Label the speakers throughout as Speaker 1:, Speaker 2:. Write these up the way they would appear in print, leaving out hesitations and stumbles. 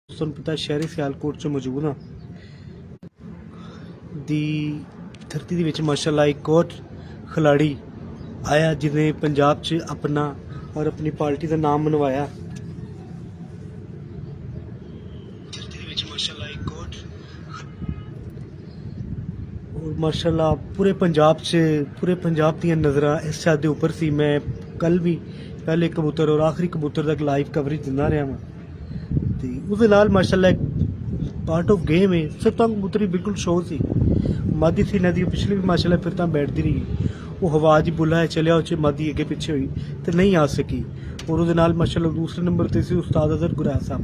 Speaker 1: ਤੁਹਾਨੂੰ ਪਤਾ ਸ਼ਹਿਰੀ ਸਿਆਲਕੋਟ 'ਚ ਮੌਜੂਦ ਹਾਂ ਦੀ ਧਰਤੀ ਦੇ ਵਿੱਚ ਮਾਸ਼ਾਅੱਲਾ ਇੱਕ ਹੋਰ ਖਿਲਾੜੀ ਆਇਆ ਜਿਹਨੇ ਪੰਜਾਬ 'ਚ ਆਪਣਾ ਔਰ ਆਪਣੀ ਪਾਰਟੀ ਦਾ ਨਾਮ ਮਨਵਾਇਆ। ਧਰਤੀ ਦੇ ਵਿੱਚ ਮਾਸ਼ਾਅੱਲਾ ਇੱਕ ਹੋਰ माशाल्लाह पूरे पंजाब ਦੀਆਂ ਨਜ਼ਰਾਂ ਇਸ ਸ਼ਾਟ ਦੇ ਉੱਪਰ ਸੀ। ਮੈਂ ਕੱਲ ਵੀ ਪਹਿਲੇ ਕਬੂਤਰ ਔਰ ਆਖਰੀ ਕਬੂਤਰ ਤੱਕ ਲਾਈਵ ਕਵਰੇਜ ਦਿੰਦਾ ਰਿਹਾ ਹਾਂ ਤੇ ਉਹਦੇ ਨਾਲ ਮਾਸ਼ਾਅੱਲਾ ਇੱਕ ਪਾਰਟ ਆਫ ਗੇਮ ਹੈ। ਸਭ ਤੋਂ ਕਬੂਤਰੀ ਬਿਲਕੁਲ ਸ਼ੋਅ ਸੀ ਮਾਦੀ ਸੀ ਨਦੀ ਪਿਛਲੀ ਵੀ ਮਾਸ਼ਾਅੱਲਾ ਫਿਰ ਤਾਂ ਬੈਠਦੀ ਰਹੀ। ਉਹ ਹਵਾ ਜੀ ਬੁੱਲਾ ਚਲਿਆ ਉਹ 'ਚ ਮਾਦੀ ਅੱਗੇ ਪਿੱਛੇ ਹੋਈ ਤੇ ਨਹੀਂ ਆ ਸਕੀ। और ਉਹਦੇ ਨਾਲ ਮਾਸ਼ਾਅੱਲਾ ਦੂਸਰੇ ਨੰਬਰ ਤੇ ਸੀ ਉਸਤਾਦ ਅਜ਼ਹਰ ਗੁਰੈਰ ਸਾਹਿਬ।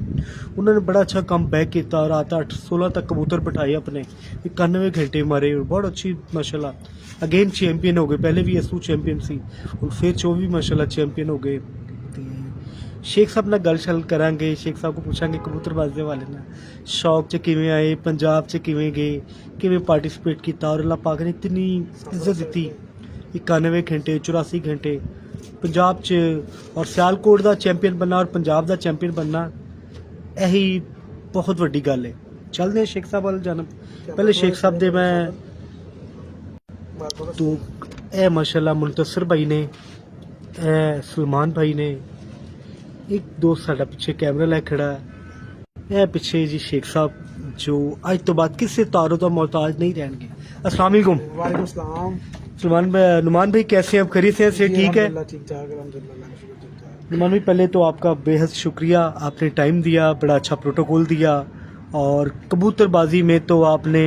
Speaker 1: उन्होंने बड़ा अच्छा कम बैक किया और 8-16 तक कबूतर बिठाए अपने 91 घंटे मारे और बहुत अच्छी माशाल्लाह अगेन चैंपियन हो गए। पहले भी यसू चैंपियन सी और फिर 24 माशाल्लाह चैंपियन हो गए। तो शेख साहब नाल गल शल करांगे, शेख साहब को पूछांगे कबूतरबाजी वाले ना शौक च किवें आए, पंजाब च किवें गए, किवें पार्टिसिपेट किया और अल्लाह पाक ने इतनी इज्जत दी 91 घंटे 84 घंटे पंजाब च और सियालकोट का चैंपियन बनना और पंजाब का चैंपियन बनना यही बहुत वड्डी गल है। चलते हैं शेख साहब वाल जानब। पहले शेख साहब दे मैं तो ए माशाल्लाह मुंतसर भाई ने ए सलमान भाई ने एक दोस्त साडा पीछे कैमरा लै खड़ा है। ए पीछे जी शेख साहब जो आज तो बाद किसी तारों का मोहताज नहीं रहेंगे। अस्सलाम वालेकुम।
Speaker 2: वालेकुम सलाम।
Speaker 1: नुमान भाई कैसे हैं आप? खरीद से ठीक है?
Speaker 2: ठीक ठाक अल्हम्दुलिल्लाह।
Speaker 1: नुमान भाई पहले तो आपका बेहद शुक्रिया, आपने टाइम दिया, बड़ा अच्छा प्रोटोकॉल दिया और कबूतरबाजी में तो आपने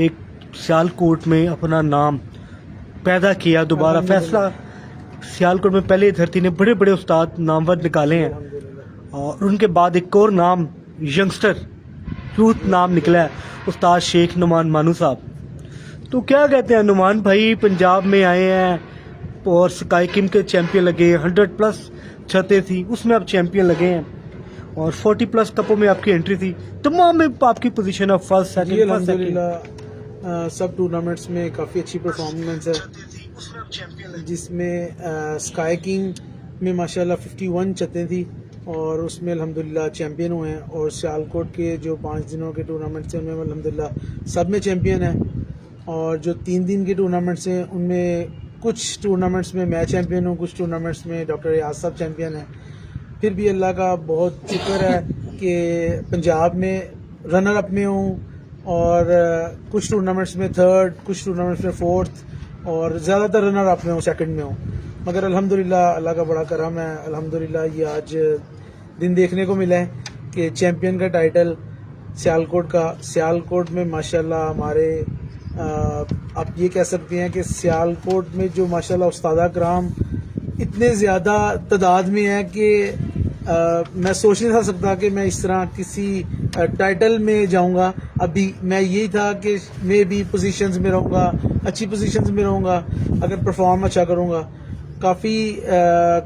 Speaker 1: एक सियालकोट में अपना नाम पैदा किया। दोबारा फैसला सियालकोट में पहले धरती ने बड़े बड़े उस्ताद नामवर निकाले हैं और उनके बाद एक और नाम यंगस्टर यूथ नाम निकला है उस्ताद शेख नुमान मानू साहब। तो क्या कहते हैं नुमान भाई, पंजाब में आए हैं और स्काई किंग के चैंपियन लगे, 100+ छतें थी उसमें आप चैंपियन लगे हैं और 40+ कपों में आपकी एंट्री थी। तमाम में आपकी पोजीशन है फर्स्ट सेकंड।
Speaker 2: अल्हम्दुलिल्लाह सब टूर्नामेंट्स में काफ़ी अच्छी परफॉर्मेंस है, जिसमें स्काई किंग में माशाल्लाह 51 छतें थी और उसमें अल्हम्दुलिल्लाह चैंपियन हुए हैं। और सियालकोट के जो 5 दिनों के टूर्नामेंट्स हैं उनमें अल्हम्दुलिल्लाह सब में चैंपियन है। और जो 3 दिन के टूर्नामेंट्स हैं उनमें कुछ टूर्नामेंट्स में मैं चैंपियन हूँ, कुछ टूर्नामेंट्स में डॉक्टर रियाज साहब चैंपियन हैं। फिर भी अल्लाह का बहुत शुक्र है कि पंजाब में रनर अप में हूँ और कुछ टूर्नामेंट्स में 3rd, कुछ टूर्नामेंट्स में 4th और ज़्यादातर रनर अप में हूँ, 2nd में हूँ। मगर अल्हम्दुलिल्लाह अल्लाह का बड़ा करम है। अल्हम्दुलिल्लाह ये आज दिन देखने को मिला है कि चैंपियन का टाइटल सियालकोट में माशाल्लाह हमारे आप ये कह सकते हैं कि सियालकोट में जो माशाल्लाह उस्तादा कराम इतने ज़्यादा तादाद में है कि मैं सोच नहीं था सकता कि मैं इस तरह किसी टाइटल में जाऊंगा। अभी मैं यही था कि मैं भी पोजीशंस में रहूंगा, अच्छी पोजीशंस में रहूंगा अगर परफॉर्म अच्छा करूंगा। काफ़ी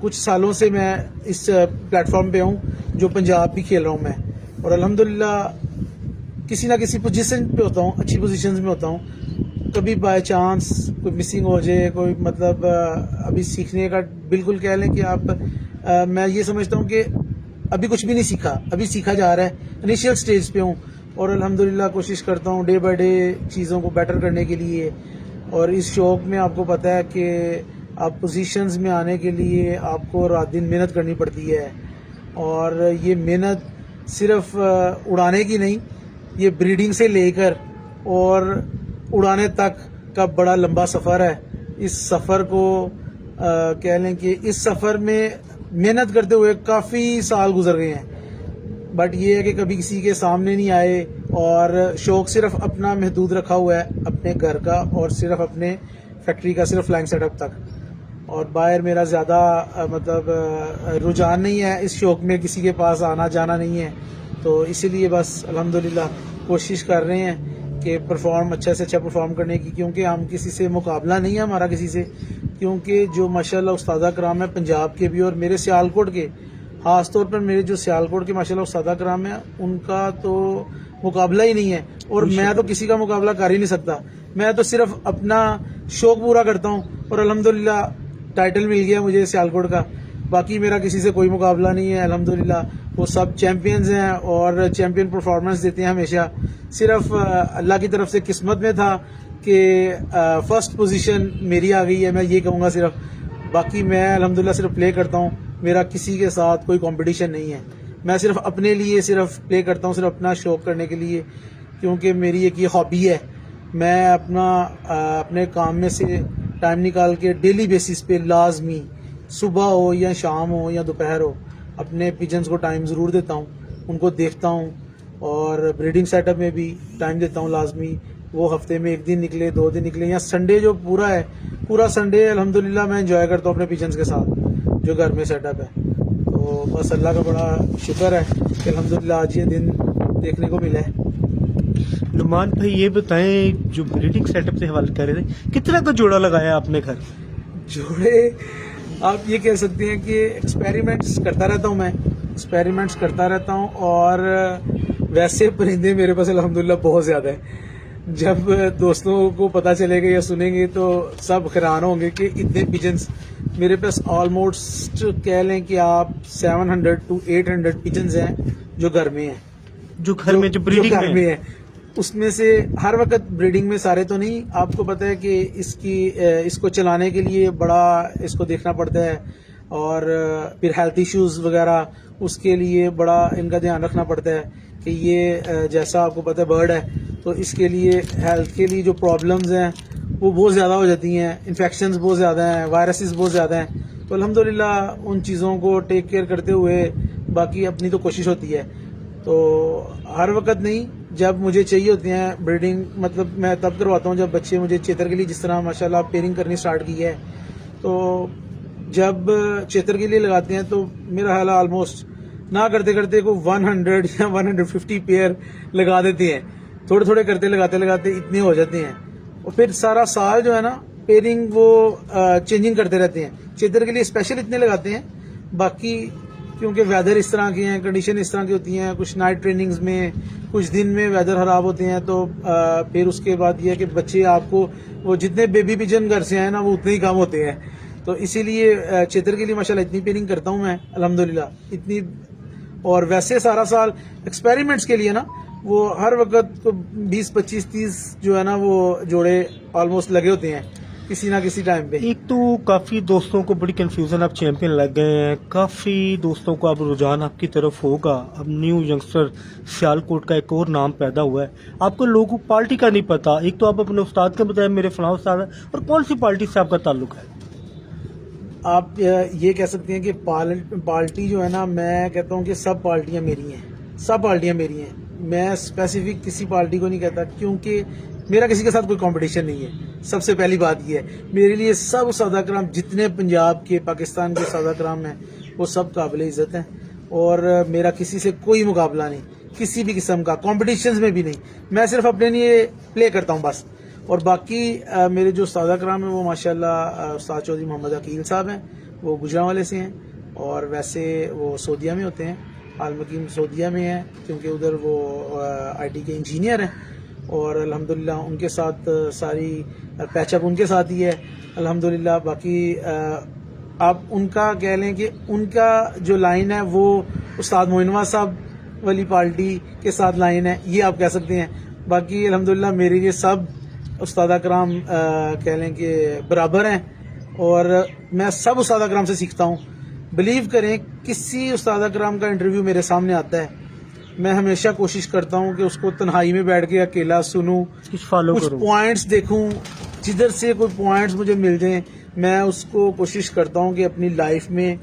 Speaker 2: कुछ सालों से मैं इस प्लेटफॉर्म पे हूँ जो पंजाब भी खेल रहा हूँ मैं और अल्हम्दुलिल्लाह किसी ना किसी पोजीशन पे होता हूँ, अच्छी पोजीशंस में होता हूँ। कभी बाय चांस कोई मिसिंग हो जाए, कोई मतलब अभी सीखने का बिल्कुल कह लें कि आप मैं ये समझता हूँ कि अभी कुछ भी नहीं सीखा, अभी सीखा जा रहा है, इनिशियल स्टेज पे हूँ और अल्हम्दुलिल्लाह कोशिश करता हूँ डे बाय डे चीज़ों को बेटर करने के लिए। और इस शौक़ में आपको पता है कि आप पोजीशंस में आने के लिए आपको रात दिन मेहनत करनी पड़ती है और ये मेहनत सिर्फ उड़ाने की नहीं, ये ब्रीडिंग से लेकर और उड़ाने तक का बड़ा लंबा सफ़र है। इस सफ़र को कह लें कि इस सफ़र में मेहनत करते हुए काफ़ी साल गुजर गए हैं। बट ये है कि कभी किसी के सामने नहीं आए और शौक़ सिर्फ अपना महदूद रखा हुआ है अपने घर का और सिर्फ अपने फैक्ट्री का सिर्फ फ्लाइंग सेटअप तक। और बाहर मेरा ज़्यादा मतलब रुझान नहीं है इस शौक़ में, किसी के पास आना जाना नहीं है। तो इसीलिए बस अल्हम्दुलिल्लाह कोशिश कर रहे हैं कि परफॉर्म अच्छा से अच्छा परफॉर्म करने की, क्योंकि हम किसी से मुकाबला नहीं है हमारा किसी से, क्योंकि जो माशाल्लाह उस्तादा कराम है पंजाब के भी और मेरे सियालकोट के ख़ास तौर पर मेरे जो सियालकोट के माशाल्लाह उस्तादा कराम है उनका तो मुकाबला ही नहीं है और मैं तो किसी का मुकाबला कर ही नहीं सकता। मैं तो सिर्फ अपना शौक़ पूरा करता हूँ और अल्हम्दुलिल्लाह टाइटल मिल गया मुझे सियालकोट का बाकी मेरा किसी से कोई मुकाबला नहीं है अल्हम्दुलिल्लाह। वो सब चैम्पियंस हैं और चैम्पियन परफॉर्मेंस देते हैं हमेशा। सिर्फ अल्लाह की तरफ से किस्मत में था कि फर्स्ट पोजीशन मेरी आ गई है, मैं ये कहूँगा सिर्फ। बाकी मैं अल्हम्दुलिल्लाह सिर्फ प्ले करता हूँ, मेरा किसी के साथ कोई कंपटीशन नहीं है। मैं सिर्फ अपने लिए सिर्फ प्ले करता हूँ, सिर्फ अपना शौक करने के लिए, क्योंकि मेरी एक ये हॉबी है। मैं अपने काम में से टाइम निकाल के डेली बेसिस पे लाजमी सुबह हो या शाम हो या दोपहर हो अपने पिजन्स को टाइम ज़रूर देता हूँ, उनको देखता हूँ। और ब्रीडिंग सेटअप में भी टाइम देता हूँ लाजमी। वो हफ्ते में 1 दिन निकले, 2 दिन निकले, या संडे जो पूरा संडे अल्हम्दुलिल्लाह मैं एंजॉय करता हूँ अपने पिजन्स के साथ जो घर में सेटअप है। तो बस अल्लाह का बड़ा शुक्र है कि अल्हम्दुलिल्लाह आज ये दिन देखने को मिला है।
Speaker 1: नुमान भाई ये बताएं, जो ब्रीडिंग सेटअप से हवाले कर रहे थे, कितना का जोड़ा लगाया आपने घर?
Speaker 2: जोड़े आप ये कह सकते हैं कि एक्सपेरिमेंट्स करता रहता हूँ मैं, एक्सपेरिमेंट्स करता रहता हूँ। और वैसे परिंदे मेरे पास अल्हम्दुलिल्लाह बहुत ज़्यादा है। जब दोस्तों को पता चलेगा या सुनेंगे तो सब हैरान होंगे कि इतने पिजन्स मेरे पास। ऑलमोस्ट कह लें कि आप 700 to 800 पिजन्स हैं जो घर में हैं,
Speaker 1: जो घर में जो ब्रीडिंग
Speaker 2: में है। उसमें से हर वक्त ब्रीडिंग में सारे तो नहीं, आपको पता है कि इसको चलाने के लिए बड़ा इसको देखना पड़ता है, और फिर हेल्थ इश्यूज वगैरह उसके लिए बड़ा इनका ध्यान रखना पड़ता है कि ये जैसा आपको पता है बर्ड है, तो इसके लिए हेल्थ के लिए जो प्रॉब्लम्स हैं वो बहुत ज़्यादा हो जाती हैं, इन्फेक्शंस बहुत ज़्यादा हैं, वायरसेस बहुत ज़्यादा हैं। तो अल्हम्दुलिल्लाह उन चीज़ों को टेक केयर करते हुए बाकी अपनी तो कोशिश होती है। तो हर वक्त नहीं, जब मुझे चाहिए होती हैं ब्रीडिंग, मतलब मैं तब करवाता हूँ जब बच्चे मुझे चेतर के लिए, जिस तरह माशाल्लाह पेयरिंग करनी स्टार्ट की है, तो जब चेतर के लिए लगाते हैं तो मेरा ख्याल ऑलमोस्ट ना करते करते को 100 या 150 पेयर लगा देते हैं। थोड़े थोड़े करते लगाते इतने हो जाते हैं, और फिर सारा साल जो है ना पेयरिंग वो चेंजिंग करते रहते हैं। चेतर के लिए स्पेशल इतने लगाते हैं, बाकी क्योंकि वेदर इस तरह के हैं, कंडीशन इस तरह की होती हैं, कुछ नाइट ट्रेनिंग्स में, कुछ दिन में वेदर खराब होते हैं, तो फिर उसके बाद ये है कि बच्चे आपको वो जितने बेबी पिजन घर से आए ना वो उतने ही कम होते हैं। तो इसीलिए चेतर के लिए माशाल्लाह इतनी पेयरिंग करता हूँ मैं अल्हम्दुलिल्लाह इतनी। और वैसे सारा साल एक्सपेरिमेंट्स के लिए ना वो हर वक्त तो 20, 25, 30 जो है ना वो जोड़े ऑलमोस्ट लगे होते हैं किसी ना किसी टाइम पे।
Speaker 1: एक तो काफी दोस्तों को बड़ी कंफ्यूजन, आप चैंपियन लग गए हैं, काफी दोस्तों को अब रुझान आपकी तरफ होगा। अब न्यू यंगस्टर सियालकोट का एक और नाम पैदा हुआ है, आपको लोगों को पार्टी का नहीं पता। एक तो आप अपने उस्ताद का बताया मेरे फलां उस्ताद है, और कौन सी पार्टी से आपका ताल्लुक है?
Speaker 2: आप ये कह सकते हैं कि पार्टी जो है ना, मैं कहता हूँ कि सब पार्टियां मेरी हैं, सब पार्टियां मेरी हैं। मैं स्पेसिफिक किसी पार्टी को नहीं कहता, क्योंकि मेरा किसी के साथ कोई कंपटीशन नहीं है। सबसे पहली बात ये है, मेरे लिए सब उस्ताद कराम जितने पंजाब के, पाकिस्तान के उस्ताद कराम हैं वो सब काबिल इज़्ज़त हैं, और मेरा किसी से कोई मुकाबला नहीं, किसी भी किस्म का कॉम्पिटिशन में भी नहीं। मैं सिर्फ अपने लिए प्ले करता हूँ बस। और बाकी मेरे जो उस्ताद कराम हैं वो माशाल्लाह उस्ताद चौधरी मोहम्मद अकील साहब हैं, वो गुजरांवाले से हैं, और वैसे वो सऊदीया में होते हैं, आलमकीम सऊदीया में है, क्योंकि उधर वो IT के इंजीनियर हैं। और अल्हम्दुलिल्लाह उनके साथ सारी पैचअप उनके साथ ही है अल्हम्दुलिल्लाह। बाकी आप उनका कह लें कि उनका जो लाइन है वो उस्ताद मोइनवा साहब वाली पार्टी के साथ लाइन है, ये आप कह सकते हैं। बाकी अल्हम्दुलिल्लाह मेरे लिए सब उस्ताद कराम कह लें कि बराबर हैं, और मैं सब उस्ताद कराम से सीखता हूँ। बिलीव करें, किसी उस्ताद कराम का इंटरव्यू मेरे सामने आता है, मैं हमेशा कोशिश करता हूँ कि उसको तन्हाई में बैठ के अकेला सुनूं,
Speaker 1: कुछ फॉलो
Speaker 2: कुछ
Speaker 1: करूं,
Speaker 2: पॉइंट्स देखूं, जिधर से कोई पॉइंट्स मुझे मिल जाएं, मैं उसको कोशिश करता हूँ कि अपनी लाइफ में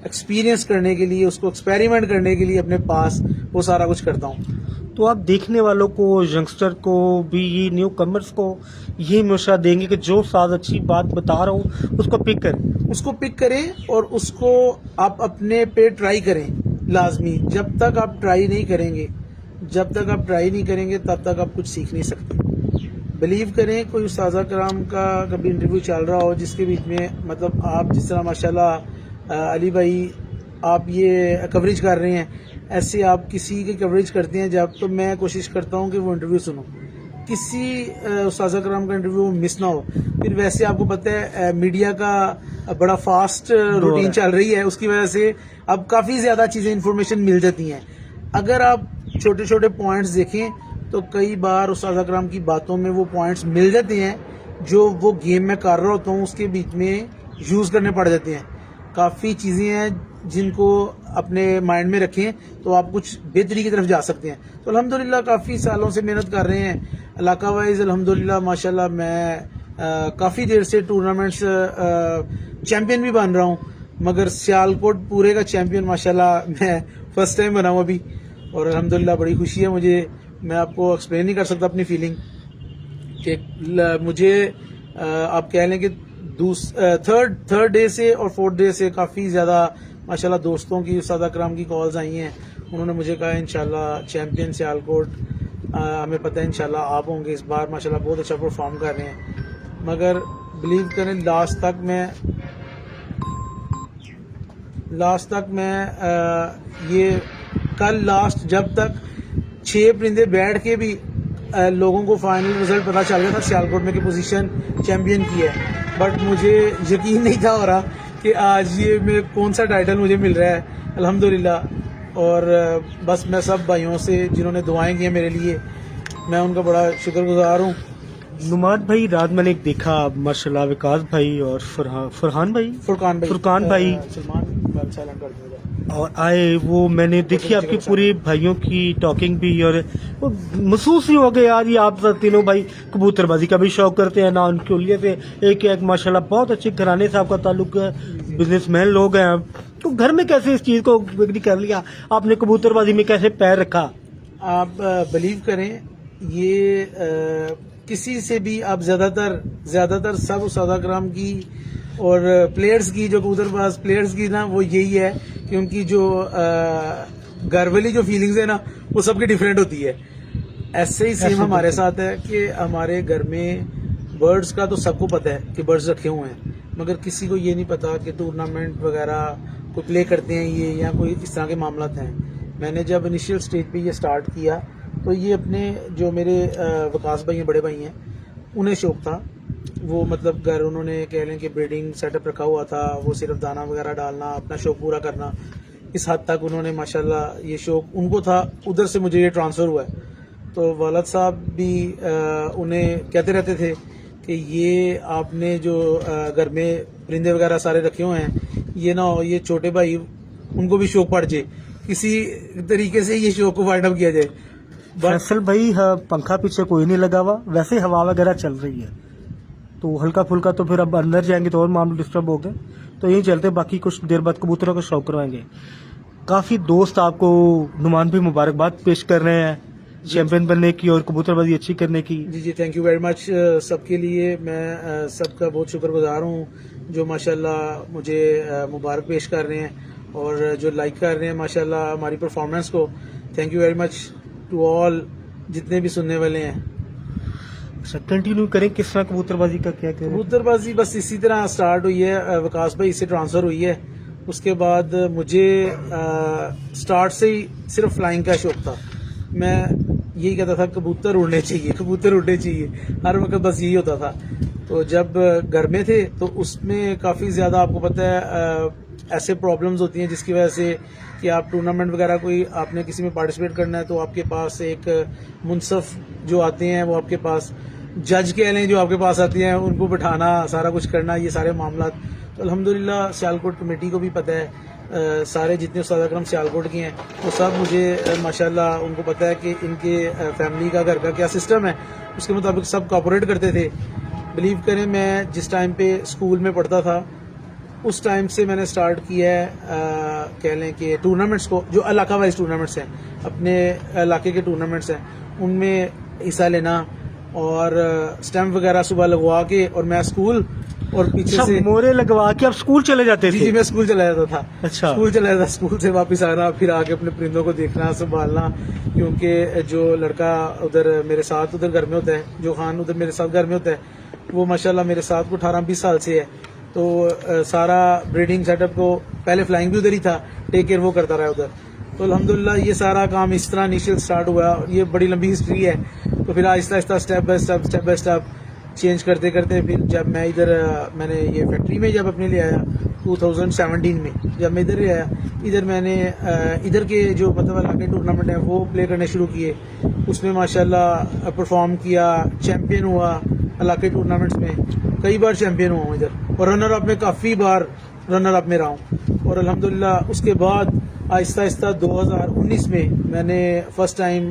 Speaker 2: एक्सपीरियंस करने के लिए, उसको एक्सपेरिमेंट करने के लिए अपने पास वो सारा कुछ करता हूँ।
Speaker 1: तो आप देखने वालों को, यंगस्टर को भी, ये न्यू कमर्स को ये मशवरा देंगे कि जो साथ अच्छी बात बता रहा हूँ उसको पिक करें,
Speaker 2: उसको पिक करें और उसको आप अपने पे ट्राई करें लाजमी। जब तक आप ट्राई नहीं करेंगे, तब तक आप कुछ सीख नहीं सकते। बिलीव करें, कोई उस्ताद कराम का कभी इंटरव्यू चल रहा हो जिसके बीच में, मतलब आप जिस तरह माशाल्लाह अली भाई आप ये कवरेज कर रहे हैं, ऐसे आप किसी की कवरेज करते हैं जब, तो मैं कोशिश करता हूँ कि वो इंटरव्यू सुनूं, किसी उस्ताद कराम का इंटरव्यू मिस ना हो। फिर वैसे आपको पता है मीडिया का बड़ा फास्ट रूटीन
Speaker 1: है।
Speaker 2: चल रही है, उसकी वजह से अब काफ़ी ज़्यादा चीज़ें इन्फॉर्मेशन मिल जाती हैं। अगर आप छोटे छोटे पॉइंट्स देखें तो कई बार उस्ताद कराम की बातों में वो पॉइंट्स मिल जाते हैं जो वो गेम में कर रहा होता हूँ उसके बीच में यूज़ करने पड़ जाते हैं। काफ़ी चीज़ें हैं जिनको अपने माइंड में रखें तो आप कुछ बेहतरी की तरफ जा सकते हैं। तो अल्हम्दुलिल्लाह काफ़ी सालों से मेहनत कर रहे हैं इलाका वाइज। अल्हम्दुलिल्लाह माशाल्लाह मैं काफ़ी देर से टूर्नामेंट्स चैम्पियन भी बन रहा हूँ, मगर सियालकोट पूरे का चैम्पियन माशाल्लाह मैं फर्स्ट टाइम बना हूँ अभी, और अल्हम्दुलिल्लाह बड़ी खुशी है मुझे। मैं आपको एक्सप्लेन नहीं कर सकता अपनी फीलिंग कि मुझे आप कह लें कि थर्ड डे से और फोर्थ डे से काफ़ी ज़्यादा माशाल्लाह दोस्तों की उस्ताद कराम की कॉल्स आई हैं। उन्होंने मुझे कहा इंशाल्लाह चैम्पियन सियालकोट हमें पता है इंशाल्लाह आप होंगे इस बार, माशाल्लाह बहुत अच्छा परफॉर्म कर रहे हैं। मगर बिलीव करें लास्ट तक मैं ये कल लास्ट जब तक 6 परिंदे बैठ के भी लोगों को फाइनल रिजल्ट पता चल गया था सियालकोट में कि पोजीशन चैंपियन की है, बट मुझे यकीन नहीं था हो रहा कि आज ये मैं कौन सा टाइटल मुझे मिल रहा है अल्हम्दुलिल्लाह। और बस मैं सब भाइयों से जिन्होंने दुआएं की हैं मेरे लिए, मैं उनका बड़ा शुक्रगुजार हूँ।
Speaker 1: नुमान भाई, रात मैंने एक देखा माशाल्लाह विकास भाई और फरहान भाई फुरकान भाई
Speaker 2: सलमान साइलेंट कर दिया
Speaker 1: और आए, वो मैंने देखी आपकी पूरी भाइयों की टॉकिंग भी, और वो महसूस ही हो गया यार ये आप तीनों भाई कबूतरबाजी का भी शौक करते हैं ना, उनके उलिये से एक माशाल्लाह बहुत अच्छे घराने से आपका ताल्लुक है, बिजनेसमैन लोग हैं। तो घर में कैसे इस चीज को बिक्री कर लिया आपने, कबूतरबाजी में कैसे पैर रखा?
Speaker 2: आप बिलीव करें ये किसी से भी आप ज्यादातर सब उस्ताद कराम की और प्लेयर्स की, जो कबूतरबाज प्लेयर्स की ना, वो यही है कि उनकी जो घर वाली जो फीलिंग्स है ना वो सबकी डिफरेंट होती है। ऐसे ही सेम हमारे साथ है कि हमारे घर में बर्ड्स का तो सबको पता है कि बर्ड्स रखे हुए हैं, मगर किसी को ये नहीं पता कि टूर्नामेंट वगैरह कोई प्ले करते हैं ये या कोई इस तरह के मामला हैं। मैंने जब इनिशियल स्टेज पे ये स्टार्ट किया तो ये अपने जो मेरे विकास भाई हैं, बड़े भाई हैं, उन्हें शौक था। वो मतलब घर उन्होंने कह लें कि ब्रीडिंग सेटअप रखा हुआ था, वो सिर्फ दाना वगैरह डालना, अपना शौक पूरा करना, इस हद तक उन्होंने माशाल्लाह ये शौक उनको था। उधर से मुझे ये ट्रांसफ़र हुआ है। तो वालद साहब भी उन्हें कहते रहते थे कि ये आपने जो घर में परिंदे वगैरह सारे रखे हुए हैं, ये ना हो ये छोटे भाई उनको भी शौक पड़ जाए, किसी तरीके से ये शौक को फाइंड आउट किया जाए।
Speaker 1: फैसल भाई पंखा पीछे कोई नहीं लगा हुआ, वैसे हवा वगैरह चल रही है तो हल्का फुल्का, तो फिर अब अंदर जाएंगे तो और मामले डिस्टर्ब हो गए, तो यही चलते, बाकी कुछ देर बाद कबूतरों का शौक करवाएंगे। काफ़ी दोस्त आपको नुमान भी मुबारकबाद पेश कर रहे हैं चैंपियन बनने की और कबूतरबाजी अच्छी करने की।
Speaker 2: जी थैंक यू वेरी मच सबके लिए। मैं सबका बहुत शुक्रगुजार हूँ जो माशाल्लाह मुझे मुबारक पेश कर रहे हैं और जो लाइक कर रहे हैं माशाल्लाह हमारी परफॉर्मेंस को। Thank you very much to all जितने भी सुनने वाले हैं।
Speaker 1: कंटिन्यू करें किस तरह कबूतरबाजी का, क्या करें?
Speaker 2: कबूतरबाजी बस इसी तरह स्टार्ट हुई है, विकास भाई से ट्रांसफ़र हुई है। उसके बाद मुझे स्टार्ट से ही सिर्फ फ्लाइंग का शौक था। मैं यही कहता था कबूतर उड़ने चाहिए, हर वक्त बस यही होता था। तो जब घर में थे तो उसमें काफ़ी ज़्यादा आपको पता है ऐसे प्रॉब्लम्स होती हैं जिसकी वजह से कि आप टूर्नामेंट वगैरह कोई आपने किसी में पार्टिसिपेट करना है तो आपके पास एक मुनसफ जो आते हैं, वो आपके पास जज कह लें जो आपके पास आती हैं, उनको बिठाना, सारा कुछ करना, ये सारे मामला। तो अल्हम्दुलिल्लाह सियालकोट कमेटी को भी पता है, सारे जितने उस्ताद अकरम सियालकोट के हैं वो सब मुझे माशाल्लाह उनको पता है कि इनके फैमिली का घर का क्या सिस्टम है, उसके मुताबिक सब कोऑपरेट करते थे। बिलीव करें मैं जिस टाइम पे स्कूल में पढ़ता था उस टाइम से मैंने स्टार्ट किया है कह लें कि टूर्नामेंट्स को, जो इलाका वाइज टूर्नामेंट्स हैं, अपने इलाके के टूर्नामेंट्स हैं, उनमें हिस्सा लेना और स्टैम्प वगैरह सुबह लगवा के, और मैं स्कूल और पीछे से
Speaker 1: मोरे लगवा के आप स्कूल चले जाते थे?
Speaker 2: जी मैं स्कूल चला जाता था।
Speaker 1: अच्छा।
Speaker 2: स्कूल चला जाता, स्कूल से वापस आना, फिर आके अपने परिंदों को देखना, संभालना, क्योंकि जो लड़का उधर मेरे साथ उधर घर में होता है, जो खान उधर मेरे साथ घर में होता है, वो माशाल्लाह मेरे साथ को 18-20 साल से है। तो सारा ब्रीडिंग सेटअप को पहले फ्लाइंग भी उधर ही था, टेक केयर वो करता रहा उधर। तो अल्हम्दुलिल्लाह ये सारा काम इस तरह इनिशियल स्टार्ट हुआ। ये बड़ी लंबी हिस्ट्री है, तो फिर Aahista Aahista step by step change करते करते फिर जब मैं इधर मैंने ये फैक्ट्री में जब अपने लिए आया 2017 में, जब मैं इधर आया, इधर मैंने इधर के जो मतलब इलाके टूर्नामेंट हैं वो प्ले करने शुरू किए। उसमें माशाल्लाह परफॉर्म किया, चैम्पियन हुआ इलाके टूर्नामेंट्स में, कई बार चैम्पियन हुआ हूँ इधर, और रनर अप में काफ़ी बार रनर अप में रहा हूँ। और अल्हम्दुलिल्लाह उसके बाद आहिस्ता आहिस्ता 2019 में मैंने फर्स्ट टाइम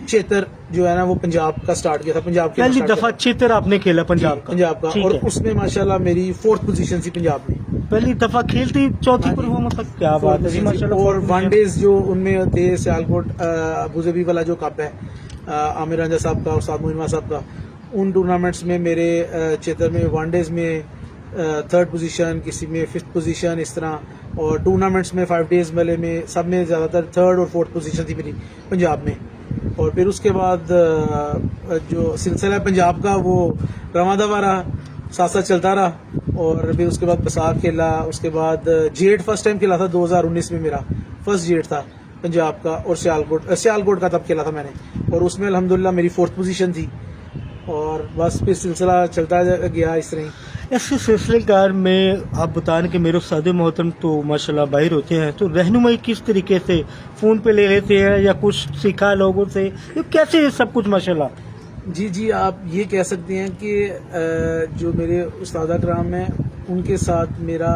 Speaker 2: चेतर जो है ना वो पंजाब का स्टार्ट किया था। पंजाब के
Speaker 1: पहली दफा चेतर आपने खेला पंजाब का?
Speaker 2: पंजाब का,
Speaker 1: ठीक
Speaker 2: और
Speaker 1: है।
Speaker 2: उसमें माशाल्लाह मेरी 4th पोजीशन थी पंजाब में।
Speaker 1: पहली दफा खेलती, चौथी
Speaker 2: हाँ जी।
Speaker 1: परफॉर्मेंस तक, क्या बात है जी, माशाल्लाह।
Speaker 2: और वनडेज जो उनमें थे सियालकोट अबूजबी वाला जो कप है आमिर रंजा साहब का, उस्ताद मोइनुल्लाह साहब का, उन टूर्नामेंट्स में मेरे चेतर में वनडेज में 3rd पोजीशन, किसी में 5th पोजीशन, इस तरह। और टूर्नामेंट्स में 5 डेज वाले में सब में ज़्यादातर 3rd और 4th पोजीशन थी मेरी पंजाब में। और फिर उसके बाद जो सिलसिला है पंजाब का वो रवा दवा रहा, साथ साथ चलता रहा। और फिर उसके बाद बसाख खेला, उसके बाद जेट फर्स्ट टाइम खेला था 2019 में, मेरा फर्स्ट जेट था पंजाब का। और सियालकोट का तब खेला था मैंने, और उसमें अल्हम्दुलिल्लाह मेरी 4th पोजीशन थी। और बस फिर सिलसिला चलता गया इस तरह ही।
Speaker 1: ऐसे सिलसिलेकार में आप बताएं कि मेरे उस्ताद मोहतरम तो माशाल्लाह बाहर होते हैं, तो रहनुमाई किस तरीके से फ़ोन पे ले लेते हैं या कुछ सीखा लोगों से, ये कैसे सब कुछ माशाल्लाह?
Speaker 2: जी आप ये कह सकते हैं कि जो मेरे उस्ताद कराम हैं उनके साथ मेरा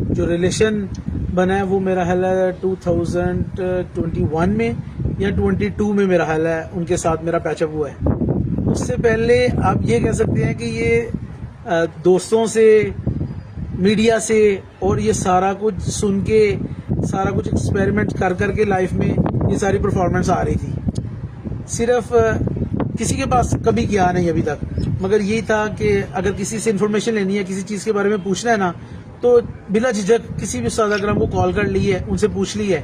Speaker 2: जो रिलेशन बना है वो मेरा हाल है 2021 में या 22 में मेरा हाल है उनके साथ मेरा पैचअप हुआ है। उससे पहले आप ये कह सकते हैं कि ये दोस्तों से, मीडिया से, और ये सारा कुछ सुन के, सारा कुछ एक्सपेरिमेंट कर करके लाइफ में ये सारी परफॉर्मेंस आ रही थी। सिर्फ किसी के पास कभी गया नहीं अभी तक, मगर यही था कि अगर किसी से इन्फॉर्मेशन लेनी है, किसी चीज़ के बारे में पूछना है ना, तो बिला झिझक किसी भी उस्ताद अकरम को कॉल कर ली है, उनसे पूछ ली है।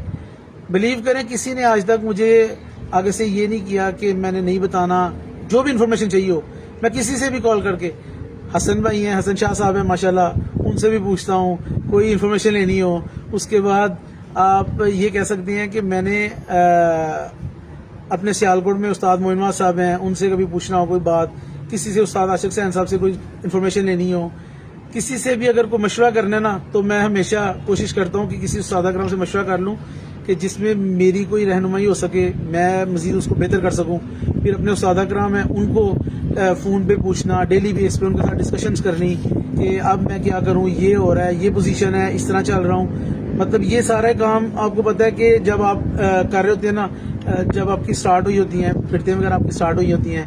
Speaker 2: बिलीव करें किसी ने आज तक मुझे आगे से ये नहीं किया कि मैंने नहीं बताना, जो भी इन्फॉर्मेशन चाहिए हो मैं किसी से भी कॉल करके, हसन भाई हैं, हसन शाह साहब हैं माशाल्लाह, उनसे भी पूछता हूँ कोई इन्फॉर्मेशन लेनी हो। उसके बाद आप ये कह सकते हैं कि मैंने अपने सियालकोट में उस्ताद मोइनुल्लाह साहब हैं, उनसे कभी पूछना हो कोई बात, किसी से उस्ताद आशिक सैन साहब से कोई इन्फॉर्मेशन लेनी हो, किसी से भी अगर कोई मशवरा करना है ना, तो मैं हमेशा कोशिश करता हूँ कि किसी उस्ताद अकरम से मशवरा कर लूँ कि जिसमें मेरी कोई रहनुमाई हो सके, मैं मजीद उसको बेहतर कर सकूँ। फिर अपने उस्ताद अकरम हैं उनको फ़ोन पे पूछना, डेली बेस पे उनके साथ डिस्कशंस करनी कि अब मैं क्या करूँ, ये हो रहा है, ये पोजीशन है, इस तरह चल रहा हूँ। मतलब ये सारे काम आपको पता है कि जब आप कर रहे होते हैं ना, जब आपकी स्टार्ट हुई होती हैं, फिरते वगैरह आपकी स्टार्ट हुई होती हैं,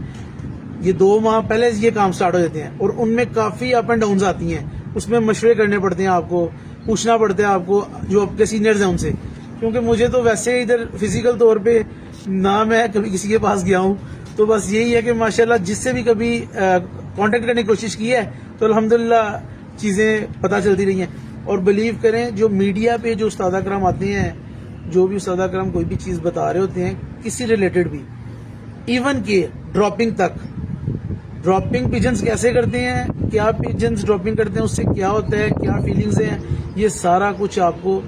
Speaker 2: ये 2 माह पहले ये काम स्टार्ट हो जाते हैं, और उनमें काफ़ी अप एंड डाउन्स आती हैं। उसमें मशवरे करने पड़ते हैं, आपको पूछना पड़ता है, आपको जो आपके सीनियर्स हैं उनसे। क्योंकि मुझे तो वैसे इधर फिजिकल तौर पे ना मैं कभी किसी के पास गया हूँ, तो बस यही है कि माशाल्लाह जिससे भी कभी कांटेक्ट करने की कोशिश की है तो अल्हम्दुलिल्लाह चीज़ें पता चलती रही हैं। और बिलीव करें जो मीडिया पे जो उस्ताद अकरम आते हैं, जो भी उस्ताद अकरम कोई भी चीज़ बता रहे होते हैं किसी रिलेटेड भी, इवन के ड्रॉपिंग तक, ड्रॉपिंग पिजन्स कैसे करते हैं, क्या पिजन्स ड्रॉपिंग करते हैं, उससे क्या होता है, क्या फीलिंग्स हैं, ये सारा कुछ आपको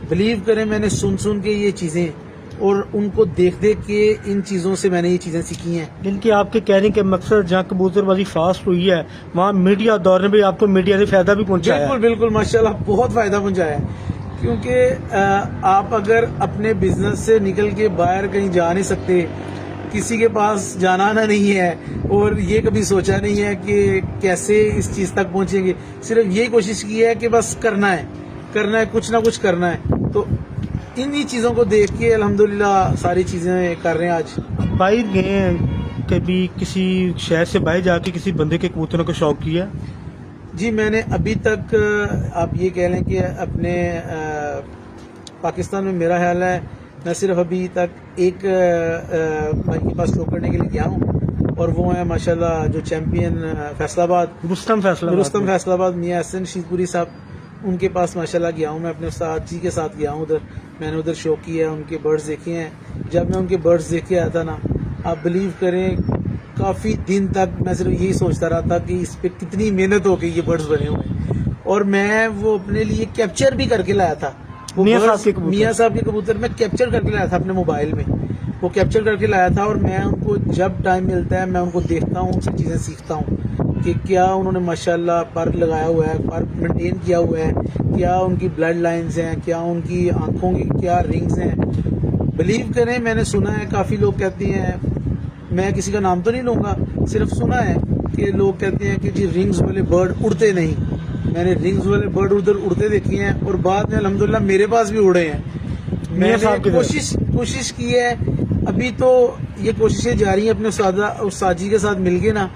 Speaker 2: बिलीव करें मैंने सुन के ये चीज़ें और उनको देख के इन चीज़ों से मैंने ये चीज़ें सीखी हैं।
Speaker 1: जिनकी आपके कहने के मकसद जहाँ कबूतरबाजी फास्ट हुई है वहाँ मीडिया दौर ने भी आपको मीडिया से फायदा भी पहुँचाया है।
Speaker 2: बिल्कुल माशाल्लाह बहुत फ़ायदा पहुँचाया है, क्योंकि आप अगर अपने बिजनेस से निकल के बाहर कहीं जा नहीं सकते, किसी के पास जाना आना नहीं है, और ये कभी सोचा नहीं है कि कैसे इस चीज़ तक पहुँचेंगे, सिर्फ यही कोशिश की है कि बस करना है, कुछ ना कुछ करना है। तो इन्हीं चीज़ों को देख के अल्हम्दुलिल्लाह सारी चीज़ें कर रहे हैं। आज
Speaker 1: बाहर गए हैं, कभी किसी शहर से बाहर जाके किसी बंदे के कबूतरों का शौक किया?
Speaker 2: जी मैंने अभी तक आप ये कह लें कि अपने पाकिस्तान में मेरा ख्याल है मैं सिर्फ अभी तक एक भाई के पास शो करने के लिए गया हूँ, और वो है माशाल्लाह जो चैम्पियन फैसलाबाद, रुस्तम फैसलाबाद मियाँ हसन शीतपुरी साहब, उनके पास माशाल्लाह गया हूँ मैं, अपने उस्ताद जी के साथ गया हूँ उधर। मैंने उधर शो किया है, उनके बर्ड्स देखे हैं। जब मैं उनके बर्ड्स देख के आया था ना, आप बिलीव करें काफ़ी दिन तक मैं सिर्फ यही सोचता रहा था कि इस पर कितनी मेहनत हो गई ये बर्ड्स बने हुए हैं, और मैं वो अपने लिए कैप्चर भी करके लाया था वो
Speaker 1: मियां साहब
Speaker 2: birds
Speaker 1: के कबूतर।
Speaker 2: मियां साहब के कबूतर मैं कैप्चर करके लाया था अपने मोबाइल में, वो कैप्चर करके लाया था, और मैं उनको जब टाइम मिलता है मैं उनको देखता हूँ, उनसे चीज़ें सीखता हूँ कि क्या उन्होंने माशाल्लाह पर लगाया हुआ है, पर मेंटेन किया हुआ है, क्या उनकी ब्लड लाइंस हैं, क्या उनकी आंखों की क्या रिंग्स हैं। बिलीव करें, मैंने सुना है काफ़ी लोग कहते हैं, मैं किसी का नाम तो नहीं लूँगा, सिर्फ सुना है कि लोग कहते हैं कि जी रिंग्स वाले बर्ड उड़ते नहीं। मैंने रिंग्स वाले बर्ड उधर उड़ते देखे हैं, और बाद में अल्हम्दुलिल्लाह मेरे पास भी उड़े हैं।
Speaker 1: मियां साहब की
Speaker 2: मैंने
Speaker 1: तरह।
Speaker 2: कोशिश की है, अभी तो ये कोशिशें जारी हैं, अपने उस्ताद जी के साथ मिलके ना,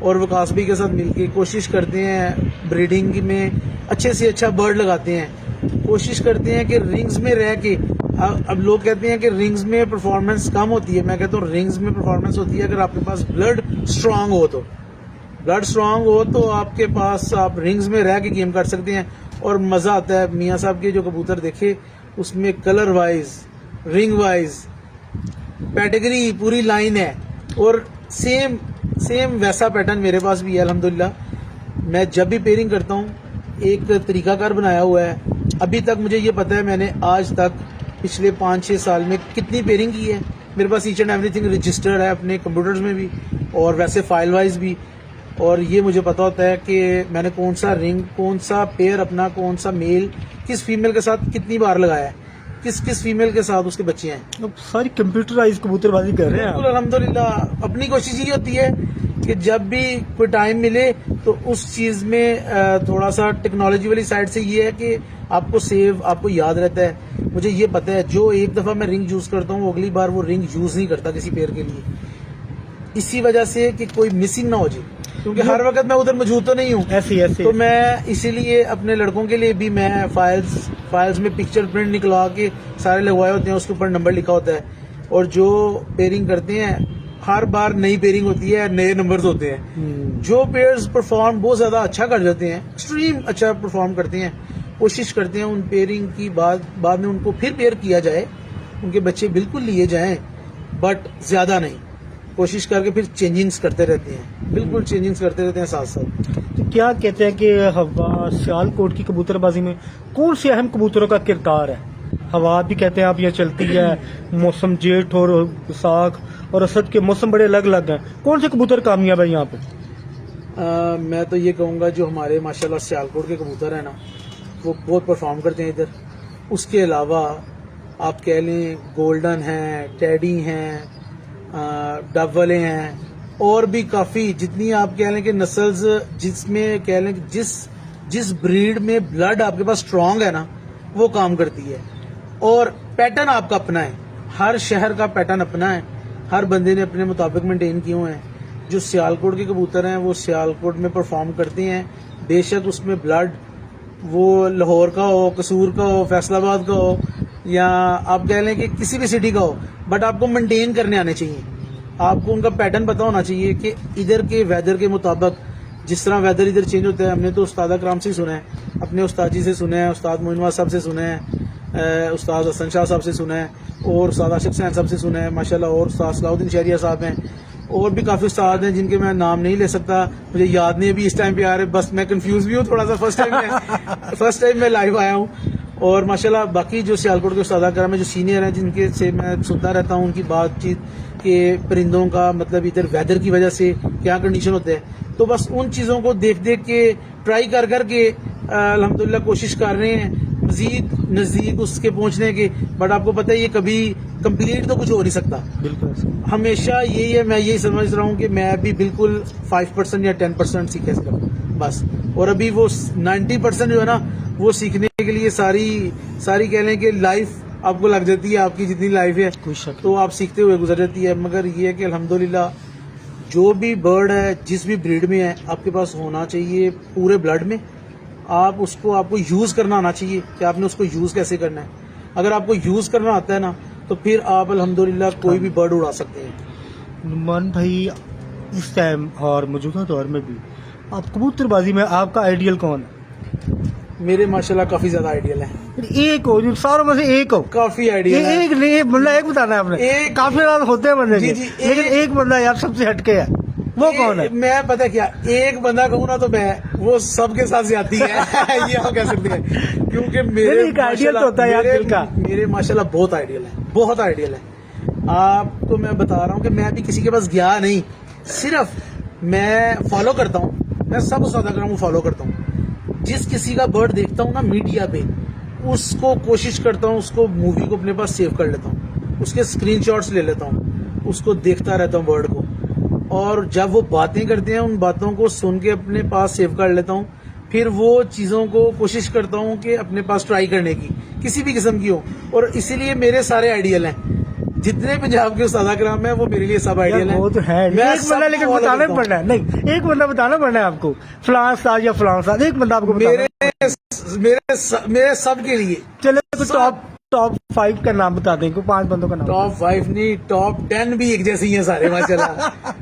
Speaker 2: और वकास भाई के साथ मिलके कोशिश करते हैं ब्रीडिंग में अच्छे से अच्छा बर्ड लगाते हैं। कोशिश करते हैं कि रिंग्स में रह के, अब लोग कहते हैं कि रिंग्स में परफॉर्मेंस कम होती है, मैं कहता हूँ रिंग्स में परफॉर्मेंस होती है अगर आपके पास ब्लड स्ट्रांग हो। तो ब्लड स्ट्रांग हो तो आपके पास आप रिंग्स में रह के गेम कर सकते हैं, और मज़ा आता है। मियाँ साहब के जो कबूतर देखे, उसमें कलर वाइज, रिंग वाइज, पैटेगरी पूरी लाइन है, और सेम वैसा पैटर्न मेरे पास भी है अल्हम्दुलिल्लाह। मैं जब भी पेयरिंग करता हूँ एक तरीकाकार बनाया हुआ है। अभी तक मुझे ये पता है मैंने आज तक पिछले 5-6 साल में कितनी पेयरिंग की है। मेरे पास ईच एंड एवरीथिंग रजिस्टर्ड है अपने कंप्यूटर्स में भी, और वैसे फाइल वाइज भी, और ये मुझे पता होता है कि मैंने कौन सा रिंग, कौन सा पेयर अपना, कौन सा मेल किस फीमेल के साथ कितनी बार लगाया है, किस फीमेल के साथ उसके बच्चे हैं।
Speaker 1: अब सारी कंप्यूटराइज कबूतरबाजी कर रहे हैं
Speaker 2: बिल्कुल
Speaker 1: आप।
Speaker 2: अल्हम्दुलिल्लाह। अपनी कोशिश ये होती है कि जब भी कोई टाइम मिले तो उस चीज़ में थोड़ा सा टेक्नोलॉजी वाली साइड से ये है कि आपको सेव, आपको याद रहता है। मुझे ये पता है जो एक दफ़ा मैं रिंग यूज़ करता हूँ, अगली बार वो रिंग यूज़ नहीं करता किसी पेयर के लिए, इसी वजह से कि कोई मिसिंग ना हो जाए, क्योंकि हर वक्त मैं उधर मौजूद तो नहीं हूँ।
Speaker 1: ऐसे
Speaker 2: तो मैं इसीलिए अपने लड़कों के लिए भी मैं फाइल्स में पिक्चर प्रिंट निकलवा के सारे लगवाए होते हैं, उसके ऊपर नंबर लिखा होता है, और जो पेयरिंग करते हैं हर बार नई पेयरिंग होती है, नए नंबर्स होते हैं। जो पेयर्स परफॉर्म बहुत ज़्यादा अच्छा कर जाते हैं, एक्सट्रीम अच्छा परफॉर्म करते हैं, कोशिश करते हैं उन पेयरिंग की बाद में उनको फिर पेयर किया जाए, उनके बच्चे बिल्कुल लिए जाएं, बट ज़्यादा नहीं, कोशिश करके फिर चेंजिंग्स करते रहते हैं, बिल्कुल चेंजिंग्स करते रहते हैं साथ साथ।
Speaker 1: तो क्या कहते हैं कि हवा सियालकोट की कबूतरबाजी में कौन से अहम कबूतरों का किरदार है? हवा भी कहते हैं आप ये चलती है, मौसम जेठ और बैसाख और असद के मौसम बड़े अलग अलग हैं, कौन से कबूतर कामयाब है यहाँ पे?
Speaker 2: मैं तो ये कहूँगा जो हमारे माशाल्लाह सियालकोट के कबूतर हैं ना, वो बहुत परफॉर्म करते हैं इधर। उसके अलावा आप कह लें गोल्डन हैं, टेडी हैं, डब वाले हैं, और भी काफ़ी जितनी आप कह लें कि नस्ल्स, जिसमें कह लें कि जिस ब्रीड में ब्लड आपके पास स्ट्रांग है ना, वो काम करती है। और पैटर्न आपका अपना है, हर शहर का पैटर्न अपना है, हर बंदे ने अपने मुताबिक मेंटेन किए हुए हैं। जो सियालकोट के कबूतर हैं वो सियालकोट में परफॉर्म करते हैं, बेशक उसमें ब्लड वो लाहौर का हो, कसूर का हो, फैसलाबाद का हो, या आप कह लें कि किसी भी सिटी का हो, बट आपको मेंटेन करने आने चाहिए। आपको उनका पैटर्न पता होना चाहिए कि इधर के वेदर के मुताबिक, जिस तरह वेदर इधर चेंज होता है। हमने तो उस्ताद अकराम से ही सुना है, अपने उस्ताद जी से सुना है, उस्ताद मोइनवाज साहब से सुना है, उस्ताद हसन शाह साहब से सुना है, और उस्ताद आशिक सैन साहब से सुना है माशाल्लाह, और उस्ताद सलाउद्दीन शहरिया साहब हैं, और भी काफ़ी उस्ताद हैं जिनके मैं नाम नहीं ले सकता, मुझे याद नहीं अभी इस टाइम पे आ रहे, बस मैं कंफ्यूज भी हूँ थोड़ा सा। फर्स्ट टाइम मैं लाइव आया हूँ, और माशाल्लाह बाकी जो सियालकोट के उस्ताद अकराम हैं जो सीनियर हैं, जिनके से मैं सुनता रहता हूँ उनकी बातचीत के परिंदों का मतलब इधर वेदर की वजह से क्या कंडीशन होते हैं, तो बस उन चीज़ों को देख के ट्राई कर के अल्हम्दुलिल्लाह कोशिश कर रहे हैं मजीद नज़दीक उसके पहुंचने की। बट आपको पता है ये कभी कंप्लीट तो कुछ हो नहीं सकता,
Speaker 1: बिल्कुल
Speaker 2: हमेशा यही है। मैं यही समझ रहा हूँ कि मैं अभी बिल्कुल 5% या 10% सीख सकता बस, और अभी वो 90% जो है ना, वो सीखने के लिए सारी कह लें कि लाइफ आपको लग जाती है, आपकी जितनी लाइफ है
Speaker 1: कोई शक
Speaker 2: तो आप सीखते हुए गुजर जाती है। मगर ये है कि अल्हम्दुलिल्लाह जो भी बर्ड है, जिस भी ब्रीड में है, आपके पास होना चाहिए पूरे ब्लड में। आपको यूज़ करना आना चाहिए कि आपने उसको यूज़ कैसे करना है। अगर आपको यूज़ करना आता है ना, तो फिर आप अल्हम्दुलिल्लाह कोई भी बर्ड उड़ा सकते हैं।
Speaker 1: नुमान भाई, इस टाइम और मौजूदा दौर में भी आप कबूतरबाजी में आपका आइडियल कौन है?
Speaker 2: मेरे माशाल्लाह काफी ज्यादा आइडियल है,
Speaker 1: एक हो, जो सारों में से एक हो।
Speaker 2: काफी आइडियल है।
Speaker 1: एक नहीं, मतलब एक बताना है आपने।
Speaker 2: एक
Speaker 1: काफी रात होते हैं बंदे
Speaker 2: जी,
Speaker 1: के,
Speaker 2: जी,
Speaker 1: लेकिन एक बंदा यार सबसे हटके है। वो कौन है?
Speaker 2: मैं पता क्या, एक बंदा कहूँ ना तो मैं, वो सबके साथ ज्यादा है ये हम कह सकते हैं, क्योंकि मेरे
Speaker 1: एक आइडियल तो होता है यार दिल का।
Speaker 2: मेरे माशाल्लाह बहुत आइडियल है, बहुत आइडियल है। आपको मैं बता रहा हूँ कि मैं अभी किसी के पास गया नहीं, सिर्फ मैं फॉलो करता हूँ, मैं सब उस्ताद को फॉलो करता हूँ। जिस किसी का बर्ड देखता हूँ ना मीडिया पे, उसको कोशिश करता हूँ, उसको मूवी को अपने पास सेव कर लेता हूँ, उसके स्क्रीनशॉट्स ले लेता हूँ, उसको देखता रहता हूँ बर्ड को, और जब वो बातें करते हैं उन बातों को सुन के अपने पास सेव कर लेता हूँ। फिर वो चीज़ों को कोशिश करता हूँ कि अपने पास ट्राई करने की, किसी भी किस्म की हो, और इसीलिए मेरे सारे आइडियल हैं। जितने पंजाब के उस्ताद कराम है वो मेरे लिए सब आइडियल है।
Speaker 1: वो तो है, एक बंदा लेकिन बताना पड़ना है, नहीं एक बंदा बताना पड़ना है आपको, फलां उस्ताद या फलां उस्ताद, एक बंदा आपको
Speaker 2: मेरे सब के लिए।
Speaker 1: चलो टॉप 5 का नाम बता दें, 5 बंदों का नाम।
Speaker 2: टॉप 5 नहीं, टॉप 10 भी एक जैसे ही हैं सारे माशाल्लाह।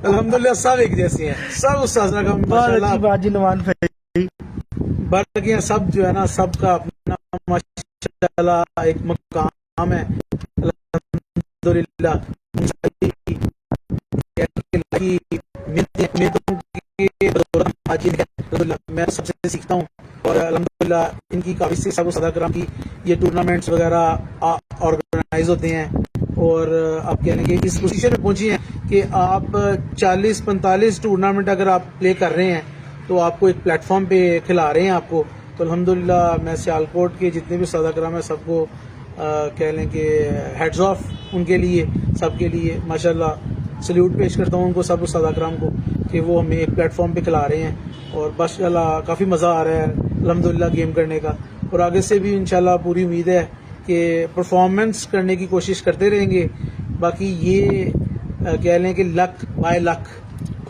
Speaker 2: अल्हम्दुलिल्लाह सब एक जैसे हैं, सब उस्ताद का माशाल्लाह
Speaker 1: बात जी। नुमान भाई
Speaker 2: बाकी हैं सब जो है ना, सबका अपना माशाल्लाह एक मकाम है अल्हम्दुलिल्लाह। मैं सबसे सीखता हूँ, और अल्हम्दुलिल्लाह इनकी काफी से सब उस्ताद कराम की ये टूर्नामेंट्स वगैरह ऑर्गेनाइज होते हैं, और आप कह लें कि इस पोजीशन में पहुंची हैं कि आप 40-45 टूर्नामेंट अगर आप प्ले कर रहे हैं तो आपको एक प्लेटफॉर्म पे खिला रहे हैं आपको। तो अल्हम्दुलिल्लाह मैं सियालकोट के जितने भी उस्ताद कराम है सबको कह लें कि हेड्स ऑफ उनके लिए, सबके लिए माशाल्लाह सल्यूट पेश करता हूँ उनको, सब उस्ताद कराम को, कि वो हमें एक प्लेटफॉर्म पे खिला रहे हैं, और माशाल्लाह काफ़ी मज़ा आ रहा है अल्हम्दुलिल्लाह गेम करने का। और आगे से भी इंशाल्लाह पूरी उम्मीद है कि परफॉर्मेंस करने की कोशिश करते रहेंगे। बाकी ये कह लें कि लक बाय लक,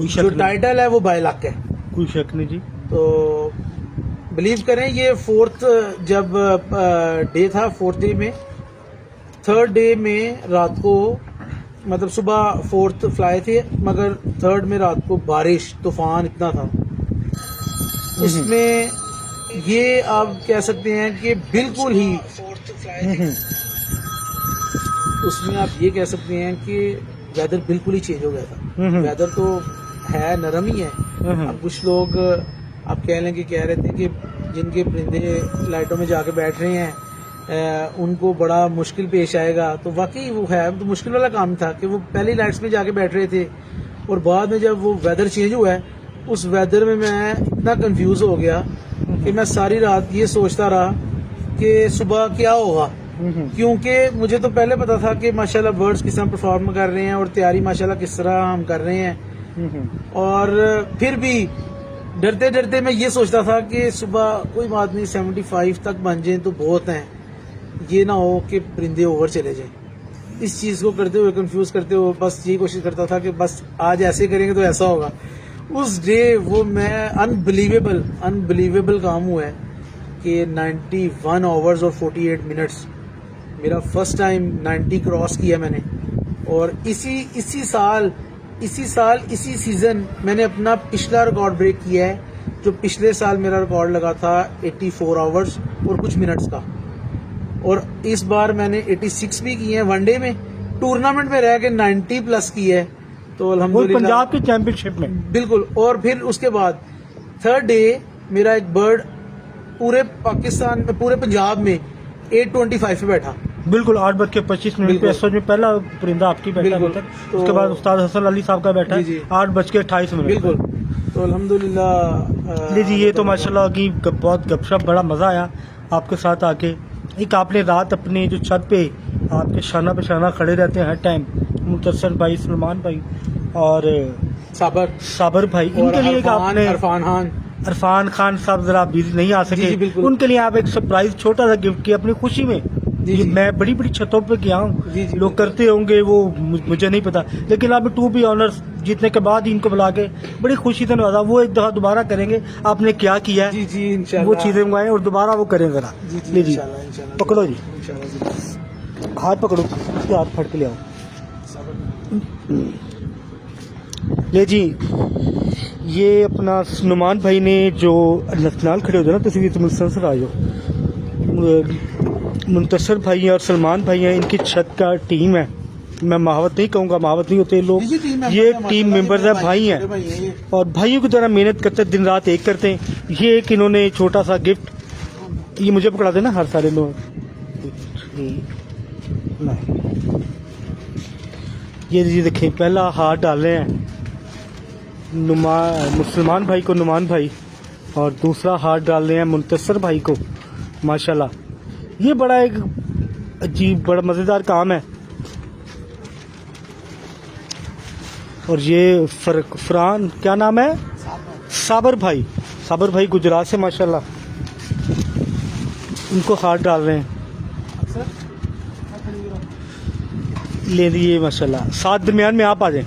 Speaker 2: जो टाइटल है वो बाय लक है,
Speaker 1: कोई शक नहीं जी।
Speaker 2: तो बिलीव करें ये 4th जब डे था, 4th डे में, 3rd डे में रात को, मतलब सुबह 4th फ्लाई थे, मगर 3rd में रात को बारिश तूफान इतना था, उसमें ये आप कह सकते हैं कि बिल्कुल ही, उसमें आप ये कह सकते हैं कि वेदर बिल्कुल ही चेंज हो गया था। वेदर तो है नरम ही है। अब कुछ लोग आप कह लें कि कह रहे थे कि जिनके परिंदे लाइटों में जाके बैठ रहे हैं उनको बड़ा मुश्किल पेश आएगा, तो वाकई वो है, तो मुश्किल वाला काम था कि वो पहली लाइट्स में जाके बैठ रहे थे, और बाद में जब वो वेदर चेंज हुआ है, उस वेदर में मैं इतना कंफ्यूज हो गया कि मैं सारी रात ये सोचता रहा कि सुबह क्या होगा, क्योंकि मुझे तो पहले पता था कि माशाल्लाह बर्ड्स किस तरह परफॉर्म कर रहे हैं और तैयारी माशाल्लाह किस तरह हम कर रहे हैं, और फिर भी डरते डरते मैं ये सोचता था कि सुबह कोई बात नहीं 75 तक बन जाए तो बहुत हैं, ये ना हो कि परिंदे ओवर चले जाएं। इस चीज़ को करते हुए, कंफ्यूज करते हुए, बस यही कोशिश करता था कि बस आज ऐसे करेंगे तो ऐसा होगा। उस डे वो मैं अनबिलीवेबल काम हुआ है कि 91 आवर्स और 48 मिनट्स, मेरा फर्स्ट टाइम 90 क्रॉस किया मैंने, और इसी साल सीजन मैंने अपना पिछला रिकॉर्ड ब्रेक किया है, जो पिछले साल मेरा रिकॉर्ड लगा था 84 आवर्स और कुछ मिनट्स का, और इस बार मैंने 86 भी किए हैं वनडे में, टूर्नामेंट में रह के 90 प्लस की है, तो अल्हम्दुलिल्लाह
Speaker 1: पंजाब की चैंपियनशिप में
Speaker 2: बिल्कुल। और फिर उसके बाद 3rd डे मेरा एक बर्ड पूरे पाकिस्तान में, पूरे पंजाब में 825 पे बैठा,
Speaker 1: बिल्कुल 8:25 पे एसओ में पहला परिंदा आपकी बैठा अभी तक,
Speaker 2: तो
Speaker 1: उसके बाद उस्ताद हसन अली साहब का बैठा
Speaker 2: जी,
Speaker 1: 8:28
Speaker 2: बिल्कुल। तो अल्हम्दुलिल्लाह
Speaker 1: जी ये तो माशाल्लाह की बहुत गपशप, बड़ा मजा आया आपके साथ आके। एक आपने रात अपने जो छत पे आपके शाना पे शाना खड़े रहते हैं हर टाइम, मुतसर भाई, सलमान भाई और साबर भाई, इनके लिए एक आपने इरफान खान साहब जरा बिजी नहीं आ सके, उनके लिए आप एक सरप्राइज छोटा सा गिफ्ट किया अपनी खुशी में। जी। मैं बड़ी बड़ी छतों पे गया हूँ, लोग करते होंगे वो मुझे नहीं पता, लेकिन आप 2 बी ऑनर्स जीतने के बाद इनको बुला के बड़ी खुशी से नवाजा, वो एक दफा दोबारा करेंगे आपने क्या किया है,
Speaker 2: जी
Speaker 1: वो चीजें मंगाएं और दोबारा वो करें जरा। जी पकड़ो जी, हाथ पकड़ो, हाथ फट के ले आओ, ले जी। ये अपना नुमान भाई ने जो नाल खड़े होते ना तस्वीर मुसलसल आ जाओ, मुंतसर भाई और सलमान भाई हैं, इनकी छत का टीम है, मैं महावत नहीं कहूँगा, महावत नहीं होते ये लोग,
Speaker 2: जी, टीम मेंबर
Speaker 1: ये
Speaker 2: है,
Speaker 1: टीम
Speaker 2: माशाल्लाह,
Speaker 1: मेंबर्स
Speaker 2: ये
Speaker 1: है,
Speaker 2: मेरे
Speaker 1: भाई
Speaker 2: छोटे भाई हैं
Speaker 1: हैं
Speaker 2: ये।
Speaker 1: और भाइयों की तरह मेहनत करते हैं, दिन रात एक करते हैं। ये एक इन्होंने छोटा सा गिफ्ट, ये मुझे पकड़ा देना हर सारे लोग। ये देखें, पहला हाथ डाल रहे हैं मुसलमान भाई को, नुमान भाई, और दूसरा हाथ डाल रहे हैं मुंतसर भाई को। माशाल्लाह ये बड़ा एक अजीब, बड़ा मज़ेदार काम है। और ये फरहान, क्या नाम है, साबर भाई, साबर भाई गुजरात से माशाल्लाह, उनको हाथ डाल रहे हैं। ले दिए माशाल्लाह, साथ दरमियान में आप आ जाएं।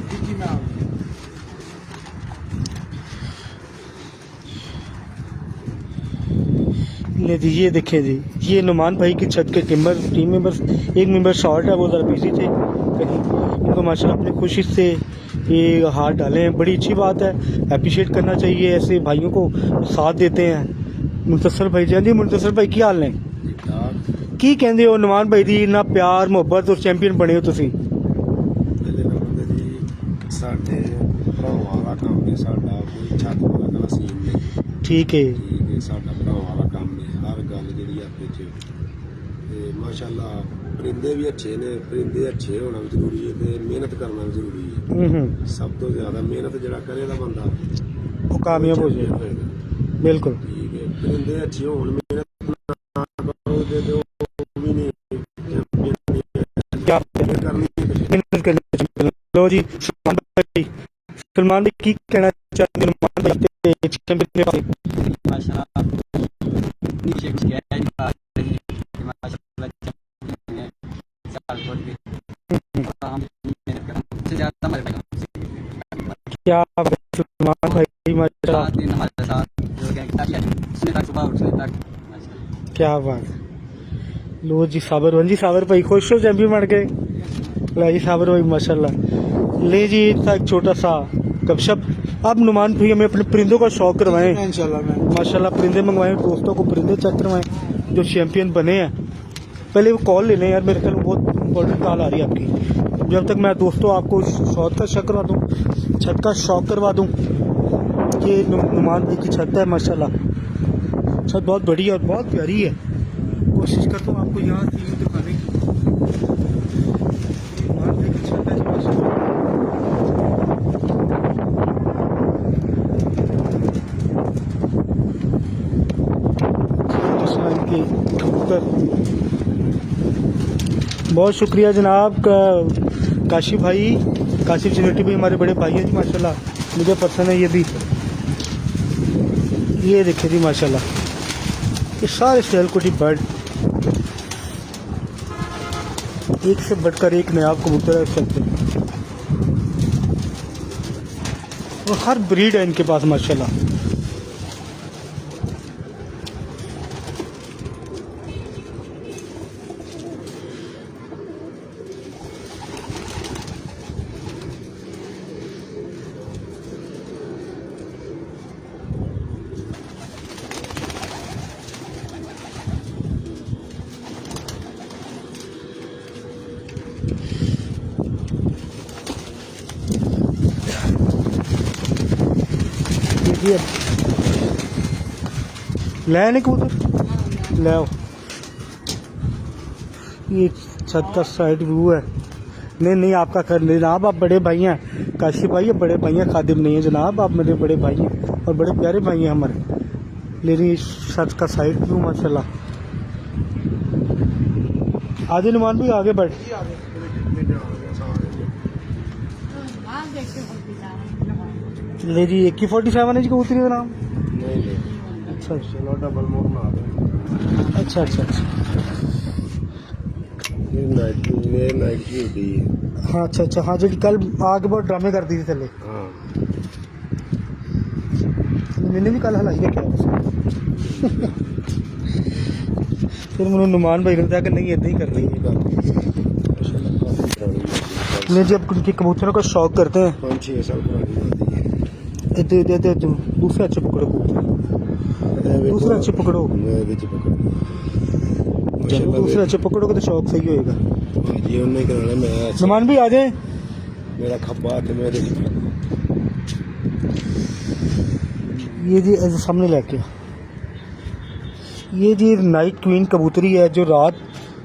Speaker 1: ले दीजिए, देखें जी, ये नुमान भाई की छत के टीम मेंबर्स, एक मेंबर शॉर्ट है, वो ज़रा बिजी थे कहीं, इनको माशाल्लाह अपनी खुशी से ये हाथ डाले हैं, बड़ी अच्छी बात है, अप्रिशिएट करना चाहिए ऐसे भाइयों को, साथ देते हैं। मुंतसर भाई जी, मुंतसर भाई की हाल ने की कहते हो नुमान भाई दी इन्ना प्यार मुहब्बत और चैंपियन बने हो तुसी?
Speaker 3: ਪਹਿਲੇ ਨੰਬਰ ਤੇ ਜੀ ਸਾਡੇ ਭਰਾਵਾਂ ਵਾਲਾ ਕੰਮ ਹੈ, ਸਾਡਾ ਕੋਈ ਛੱਤ ਵਾਲਾ ਸੀਨ ਨਹੀਂ।
Speaker 1: ਠੀਕ ਹੈ,
Speaker 3: ਠੀਕ ਹੈ, ਸਾਡਾ ਭਰਾਵਾਂ ਵਾਲਾ ਕੰਮ ਹੈ, ਹਰ ਗੱਲ ਜਿਹੜੀ ਆਪੇ ਚ ਤੇ ਮਾਸ਼ਾਅੱਲਾ परिंदे भी अच्छे ने, परिंदे अच्छे होना भी जरूरी है ते मेहनत करना भी जरूरी है। सब तो ज्यादा मेहनत जरा करेगा बंदा
Speaker 1: वो कामयाब हो जाएगा।
Speaker 3: होएगा।
Speaker 1: बिल्कुल
Speaker 3: ठीक है, परिंदे अच्छे होन, मेहनत ना करो ते वो भी नहीं
Speaker 1: क्या
Speaker 3: करनी है।
Speaker 1: मेहनत करनी चाहिए। लो जी, सलमान भाई की कहना चाहते हैं नुमान भाई ते चैंपियन वाले?
Speaker 4: माशाल्लाह नीचे कुछ कह नहीं पा रही, माशाल्लाह सियालकोट भी हम मेहनत करते हैं, सबसे ज्यादा हमारे भाई
Speaker 1: क्या सलमान भाई माशाल्लाह,
Speaker 4: रात दिन हमारे साथ जो क्या सुबह तक, सुबह उठने तक माशाल्लाह।
Speaker 1: क्या बात है। लो जी, साबर जी, साबर भाई खुश हो चैंपियन बन गए? ला जी साबर भाई माशाल्लाह। ले जी, था एक छोटा सा गपशप। अब नुमान भाई हमें अपने परिंदों का शौक करवाएं,
Speaker 2: इंशाल्लाह मैं
Speaker 1: माशाल्लाह परिंदे मंगवाएं, दोस्तों को परिंदे चेक करवाएं जो चैंपियन बने हैं। पहले वो कॉल ले लें यार, मेरे ख्याल में बहुत इंपॉर्टेंट कॉल आ रही है आपकी। जब तक मैं दोस्तों आपको शौक का शौक करवा दूँ, छत का शौक करवा दूँ। ये नुमान भाई की छत है माशाल्लाह, छत बहुत बड़ी और बहुत प्यारी है। कोशिश करता हूँ आपको यहाँ से दिखाने की। नुमान भाई की छत है माशाल्लाह। बहुत शुक्रिया जनाब काशिफ भाई, काशिफ चिनोटी भी हमारे बड़े भाई हैं जी माशाल्लाह, मुझे पसंद है ये भी। ये देखिए जी माशाल्लाह, ये सारे सियालकोटी बर्ड, एक से बढ़कर एक नयाब कबूतर है सकते, और हर ब्रीड है इनके पास माशाल्लाह। ले नहीं कबूतर ले आओ। ये छत का साइड व्यू है। नहीं आपका कर जनाब, आप बड़े भाई हैं, काशिफ भाई बड़े भाई हैं, खादिम नहीं है जनाब, आप मेरे बड़े भाई हैं और बड़े प्यारे भाई हैं हमारे। लेकिन छत का साइड व्यू माशाल्लाह। आधे नुमान भी आगे बढ़। ले जी, AK-47 है जी कबूतरी का नाम? अच्छा
Speaker 3: चलो डबल मोर ना दे।
Speaker 1: अच्छा
Speaker 3: ये नाइट की होती है।
Speaker 1: हाँ अच्छा हाँ, जी कल आगे बहुत ड्रामे करती थी थले।
Speaker 3: हाँ
Speaker 1: मैंने भी कल हलाई है क्या फिर मैंने नुमान भाई ने बताया कि नहीं इतना ही कर रही है। नहीं जब उनके कबूतरों का शौक करते हैं
Speaker 3: 5-6 साल पुरानी होती है।
Speaker 1: दूसरा अच्छे पकड़ो दूसरा अच्छे पकड़ो,
Speaker 3: मैं भी पकड़
Speaker 1: दूसरा अच्छे पकड़ोगे तो शौक सही होएगा।
Speaker 3: ये उन्होंने कराना मैं
Speaker 1: नुमान भी आ जाए।
Speaker 3: मेरा खब्बा हाथ मेरे
Speaker 1: ये जी ऐसे सामने लेके ये जी नाइट क्वीन कबूतरी है जो रात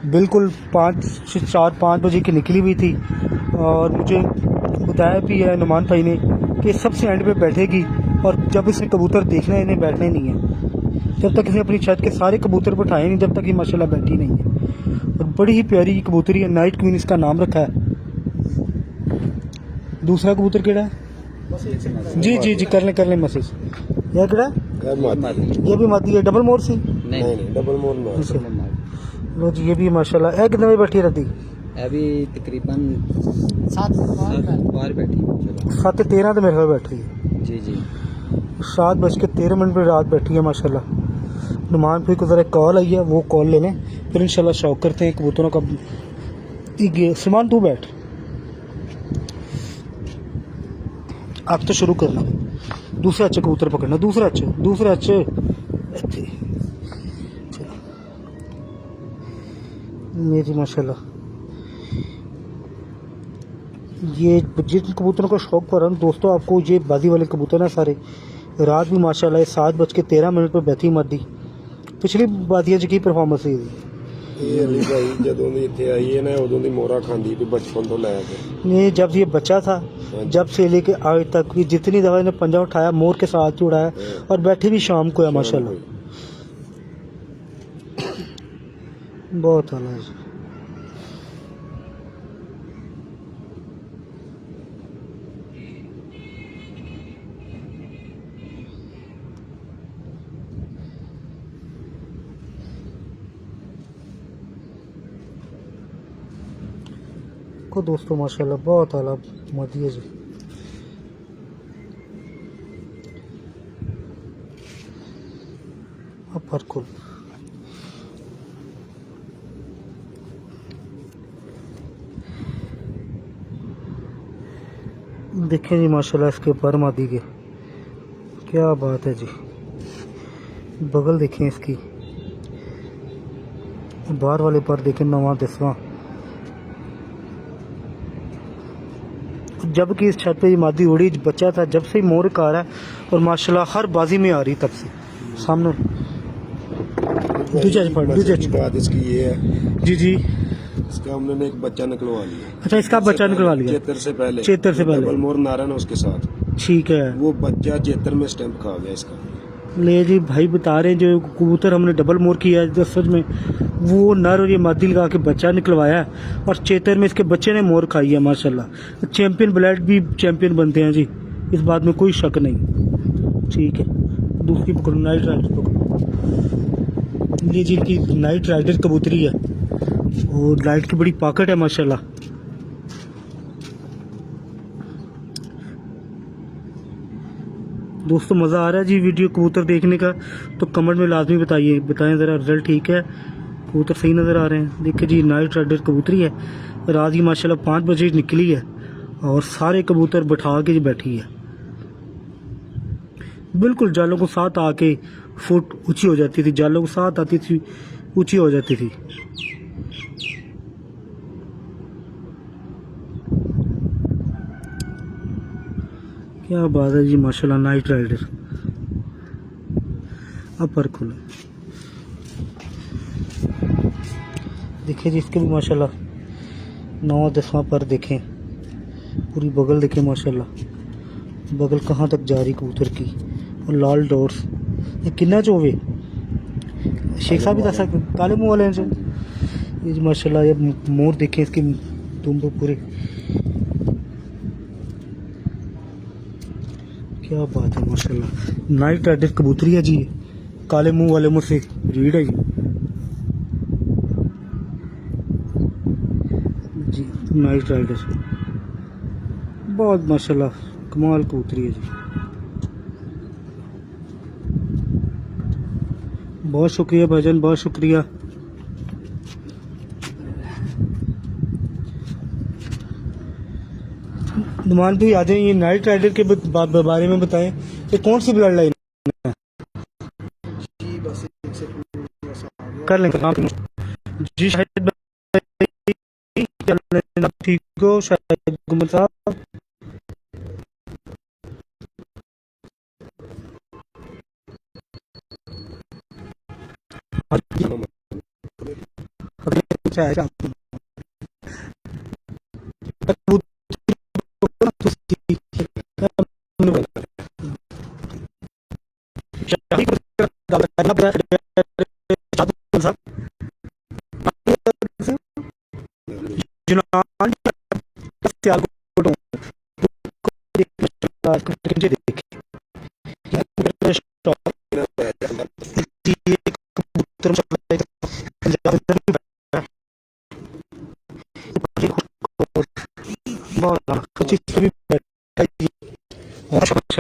Speaker 1: बिल्कुल 5 बजे की निकली हुई थी और मुझे बताया भी है नुमान भाई ने कि सबसे एंड पे बैठेगी और जब इसने कबूतर देखना है इन्हें बैठना ही नहीं है जब तक इसने अपनी छत के सारे कबूतर पर उठाए नहीं जब तक ये माशाल्लाह बैठी नहीं है। और बड़ी ही प्यारी कबूतरी है, नाइट क्वीन इसका नाम रखा है। दूसरा कबूतर केड़ा है? जी जी जी कर लें मैसेज। यह केड़ा है? ये भी मादी है, डबल मोर सी?
Speaker 3: नहीं डबल मोर ना
Speaker 1: लो जी ये भी माशाल्लाह। यह कितने बजे बैठी रहती?
Speaker 4: अभी तकरीबन 7 बार बैठी माशाल्लाह।
Speaker 1: 7:13 तो मेरे घर बैठ रही है।
Speaker 4: जी जी
Speaker 1: 7:13 पर रात बैठी है माशाल्लाह। नुमान भाई को ज़रा कॉल आई है, वो कॉल ले लें फिर इंशाल्लाह शौक करते हैं कबूतरों का। सलमान तू बैठ, अब तो शुरू करना। दूसरा अच्छे कबूतर पकड़ना, दूसरा अच्छे इत्थे। चलो। ये जी माशाल्लाह ये जिन कबूतरों का शौक पर हम दोस्तों आपको ये बाजी वाले कबूतर हैं सारे रात भी माशाल्लाह 7:13 पर बैठी मादी। पिछली बादियां च की परफॉर्मेंस हुई
Speaker 3: ਇਹ ਅਲੀ ਭਾਈ ਜਦੋਂ ਦੀ ਇੱਥੇ ਆਈ ਹੈ ਨਾ ਉਦੋਂ ਦੀ ਮੋਹਰਾ ਖਾਂਦੀ ਵੀ ਬਚਪਨ ਤੋਂ ਲੈ ਕੇ
Speaker 1: ये जब ये बच्चा था जब से लेके आज तक भी जितनी दफा इन्हें पंजा उठाया मोर के साथ ही उड़ाया और बैठी भी शाम को है माशाल्लाह। बहुत आला है। को दोस्तों माशाल्लाह बहुत आला मादी है जी। अब फरकुल देखें जी माशाल्लाह इसके पर मादी के क्या बात है जी। बगल देखें इसकी, बाहर वाले पर देखें 9वां 10वां। जब कि इस छत पे ये मादी उड़ी बच्चा था जब से ही मोर का रहा है और माशाल्लाह हर बाजी में आ रही तब से सामने।
Speaker 3: दूसरी बात इसकी ये है
Speaker 1: जी जी
Speaker 3: इसका हमने एक बच्चा निकलवा लिया।
Speaker 1: अच्छा इसका बच्चा निकलवा लिया
Speaker 3: चेतर से पहले डबल मोर नारन उसके साथ
Speaker 1: ठीक है।
Speaker 3: वो बच्चा चेतर में स्टैंप खा गया इसका।
Speaker 1: ले जी भाई बता रहे हैं जो कबूतर हमने डबल मोर किया है सच में वो नर और ये मादी लगा के बच्चा निकलवाया है और चेतर में इसके बच्चे ने मोर खाई है माशाल्लाह। चैंपियन ब्लड भी चैंपियन बनते हैं जी, इस बात में कोई शक नहीं। ठीक है दूसरी पकड़ो, नाइट राइडर पकड़ो। ये जी इनकी नाइट राइडर कबूतरी है और लाइट की बड़ी पॉकेट है माशाल्लाह। दोस्तों मज़ा आ रहा है जी वीडियो कबूतर देखने का तो कमेंट में लाजमी बताएं ज़रा रिजल्ट ठीक है, कबूतर सही नज़र आ रहे हैं। देखिए जी नाइट राइडर कबूतरी है, रात की माशाल्लाह 5 बजे निकली है और सारे कबूतर बैठा के जी बैठी है। बिल्कुल जालों को साथ आके फुट ऊंची हो जाती थी, जालों को साथ आती थी ऊंची हो जाती थी। क्या बात है जी माशाल्लाह नाइट राइडर। अब पर खुले देखिए जी इसके भी माशाल्लाह 9वां 10वां पर देखें, पूरी बगल देखें माशाल्लाह, बगल कहाँ तक जा रही कबूतर की और लाल डोर्स ये किन्ना चोवे शेख साहब भी दस सकते काले मुंह वाले से ये जी माशाल्लाह। ये मोर देखें इसके तुम तो पूरे क्या बात है माशाल्लाह। नाइट राइडर कबूतरी है जी, काले मुंह वाले मुंह से रीड है जी नाइट राइडर। बहुत माशाल्लाह कमाल कबूतरी है जी। बहुत शुक्रिया भाईजान, बहुत शुक्रिया। नुमान भाई आ जाए, ये नाइट राइडर के बारे में बताएं ये कौन सी ब्लड लाइन है? कर लेंगे काम जी शाहिद भाई। जनाब ठीक हो शायद गुमर साहब?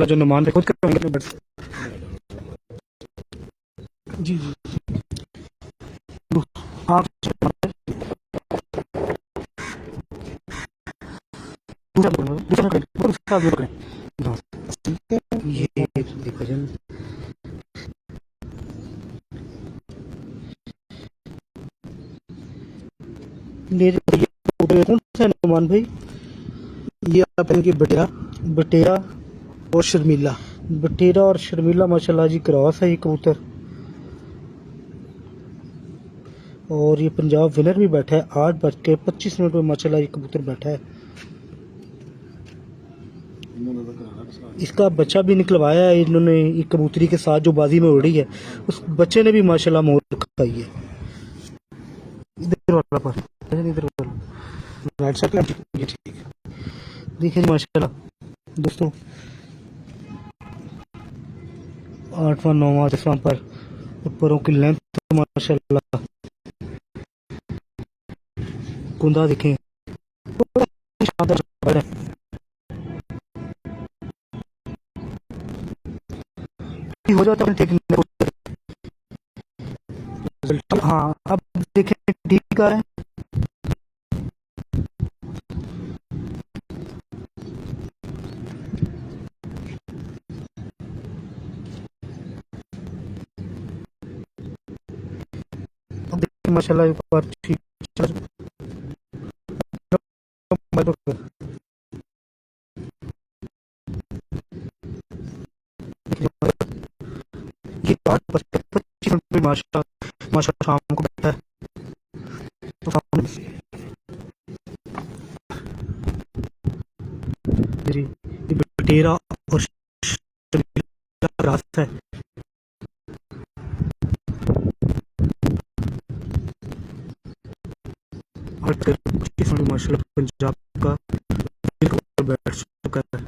Speaker 1: जो नुमान खुद करेंगे जी जी हाँ ये देखो जन कौन सा नुमान भाई?
Speaker 2: ये आप इनकी बटिया
Speaker 1: बटेरा
Speaker 2: और शर्मिला।
Speaker 1: बटेरा और शर्मिला माशाल्लाह जी क्रॉस है ये कबूतर। और ये पंजाब विनर भी बैठा है 8:25 में माशाल्लाह ये कबूतर बैठा है। इसका बच्चा भी निकलवाया है इन्होंने एक कबूतरी के साथ जो बाजी में उड़ी है, उस बच्चे ने भी माशाल्लाह मोर खाई है। इधर वाला पर इधर वाला राइट साइड पे ठीक है। देखिए माशाल्लाह दोस्तों 8वां 9वां 10वां पर ऊपरों की लेंथ माशाल्लाह कुंदा देखें हो जाता है ठीक। हाँ अब देखें ठीक आ रहा है। अब देखिए माशाल्लाह एक बार ठीक माशा शाम को बैठा है तो जी ये बटेरा और रास्ता है। माशाल्लाह पंजाब का बैठ चुका है।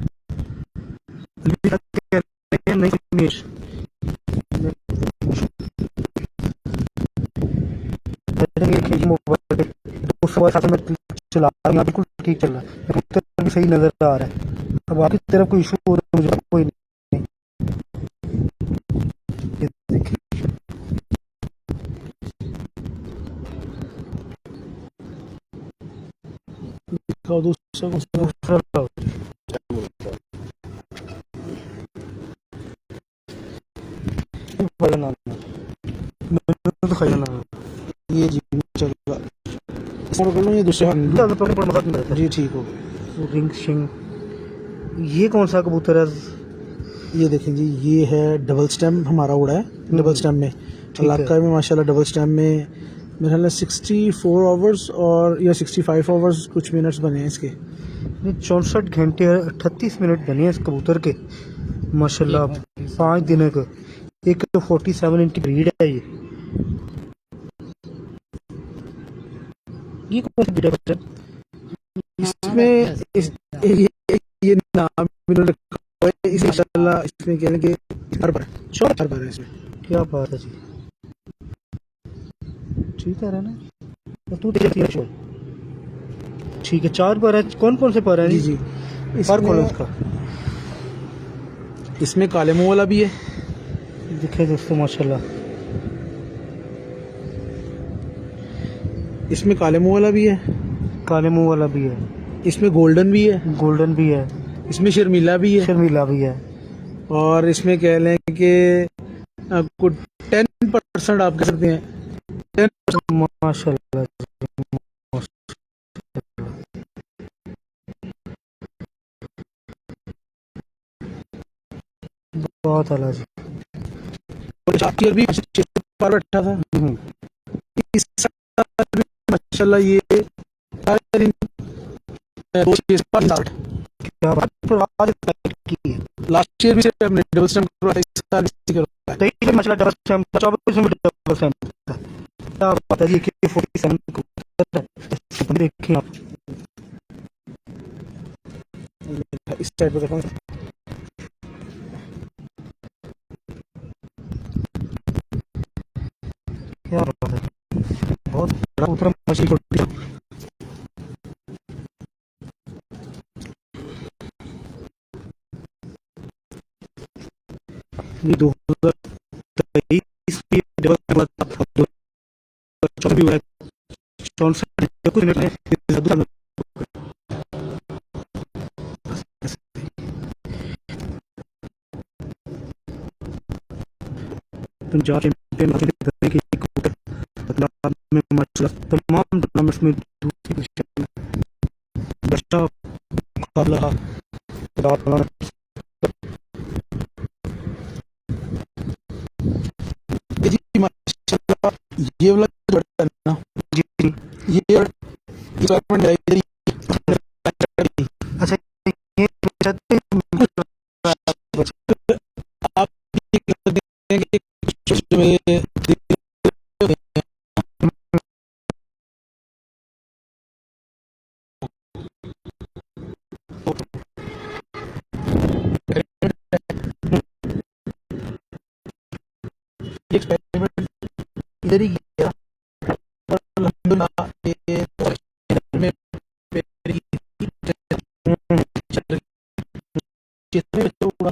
Speaker 1: नहीं चला बिल्कुल ठीक चल रहा है, सही नजर आ रहा है। अब आपकी तरफ कोई इशू हो रहा है मुझे कोई नहीं।
Speaker 2: ये जी चल ये दूसरा जी ठीक हो।
Speaker 1: रिंग शिंग ये कौन सा कबूतर है?
Speaker 2: ये देखें जी ये है डबल स्टैम्प हमारा उड़ा है। डबल स्टैम्प में इलाका में माशाल्लाह डबल स्टैम्प में मेरे ख्याल 64 आवर्स और या 65 आवर्स कुछ मिनट्स बने हैं इसके।
Speaker 1: 64 घंटे 38 मिनट बने हैं इस कबूतर के माशाल्लाह 5 दिन का। एक 47 इंच ब्रीड है ये कौन सा ब्रीड है?
Speaker 2: इसमें ये नाम इन्होंने रखा हुआ है इस माशाल्लाह इसमें कहने के 4 बार है इसमें।
Speaker 1: क्या बात है जी ठीक है ना तू ठीक है 4 बार है। कौन कौन से पर है?
Speaker 2: जी जी
Speaker 1: पर कौन उसका?
Speaker 2: इसमें काले मुंह वाला भी है
Speaker 1: दिखे दोस्तों माशाल्लाह।
Speaker 2: इसमें काले मुंह वाला भी है,
Speaker 1: काले मुंह वाला भी है,
Speaker 2: इसमें गोल्डन भी है,
Speaker 1: गोल्डन भी है,
Speaker 2: इसमें शर्मिला भी है,
Speaker 1: शर्मिला भी है।
Speaker 2: और इसमें कह लें कि आपको 10% आप कह सकते हैं 10%।
Speaker 1: माशाल्लाह बहुत आला जी।
Speaker 2: और लास्ट ईयर भी पर बैठा था। इस साल भी माशाल्लाह ये सारे दिन वो चीज़ पर स्टार्ट।
Speaker 1: क्या बात है, आवाज की है।
Speaker 2: लास्ट ईयर भी सिर्फ हमने डबल स्टैम्प करवाया, इस साल इसी करवाया।
Speaker 1: तो ये मसला डबल स्टैम्प 24 में डबल स्टैम्प था। क्या बात है जी, कि 47 को देखिए आप।
Speaker 2: इस साइड पर देखो।
Speaker 1: क्या बात है, बहुत बड़ा उतरा मछली को। ये 2023 में डबल स्टैम्प था, 2024 भी हुआ है, 64 कुछ मिनट में जादू पंजाब चैंपियन करने की पंजाब में माशाल्लाह तमाम टूर्नामेंट्स में दूसरी पोजीशन में बच्चा मुकाबला
Speaker 2: जी माशाल्लाह ये वाला जो है ना,
Speaker 1: जी।
Speaker 2: ये रिक्वायरमेंट है इधर ही।
Speaker 1: अच्छा, ये
Speaker 2: आप ये कह सकते हैं कि कुछ जो है एक्सपेरिमेंट इधर ही किया और अल्हम्दुलिल्लाह ये में मेरी चल रही चित्र में थोड़ा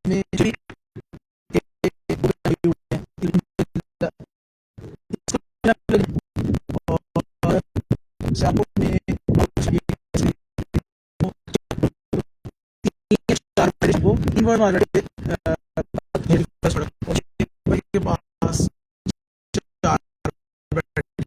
Speaker 2: में जो और सियालकोट में वो 3 बार मारा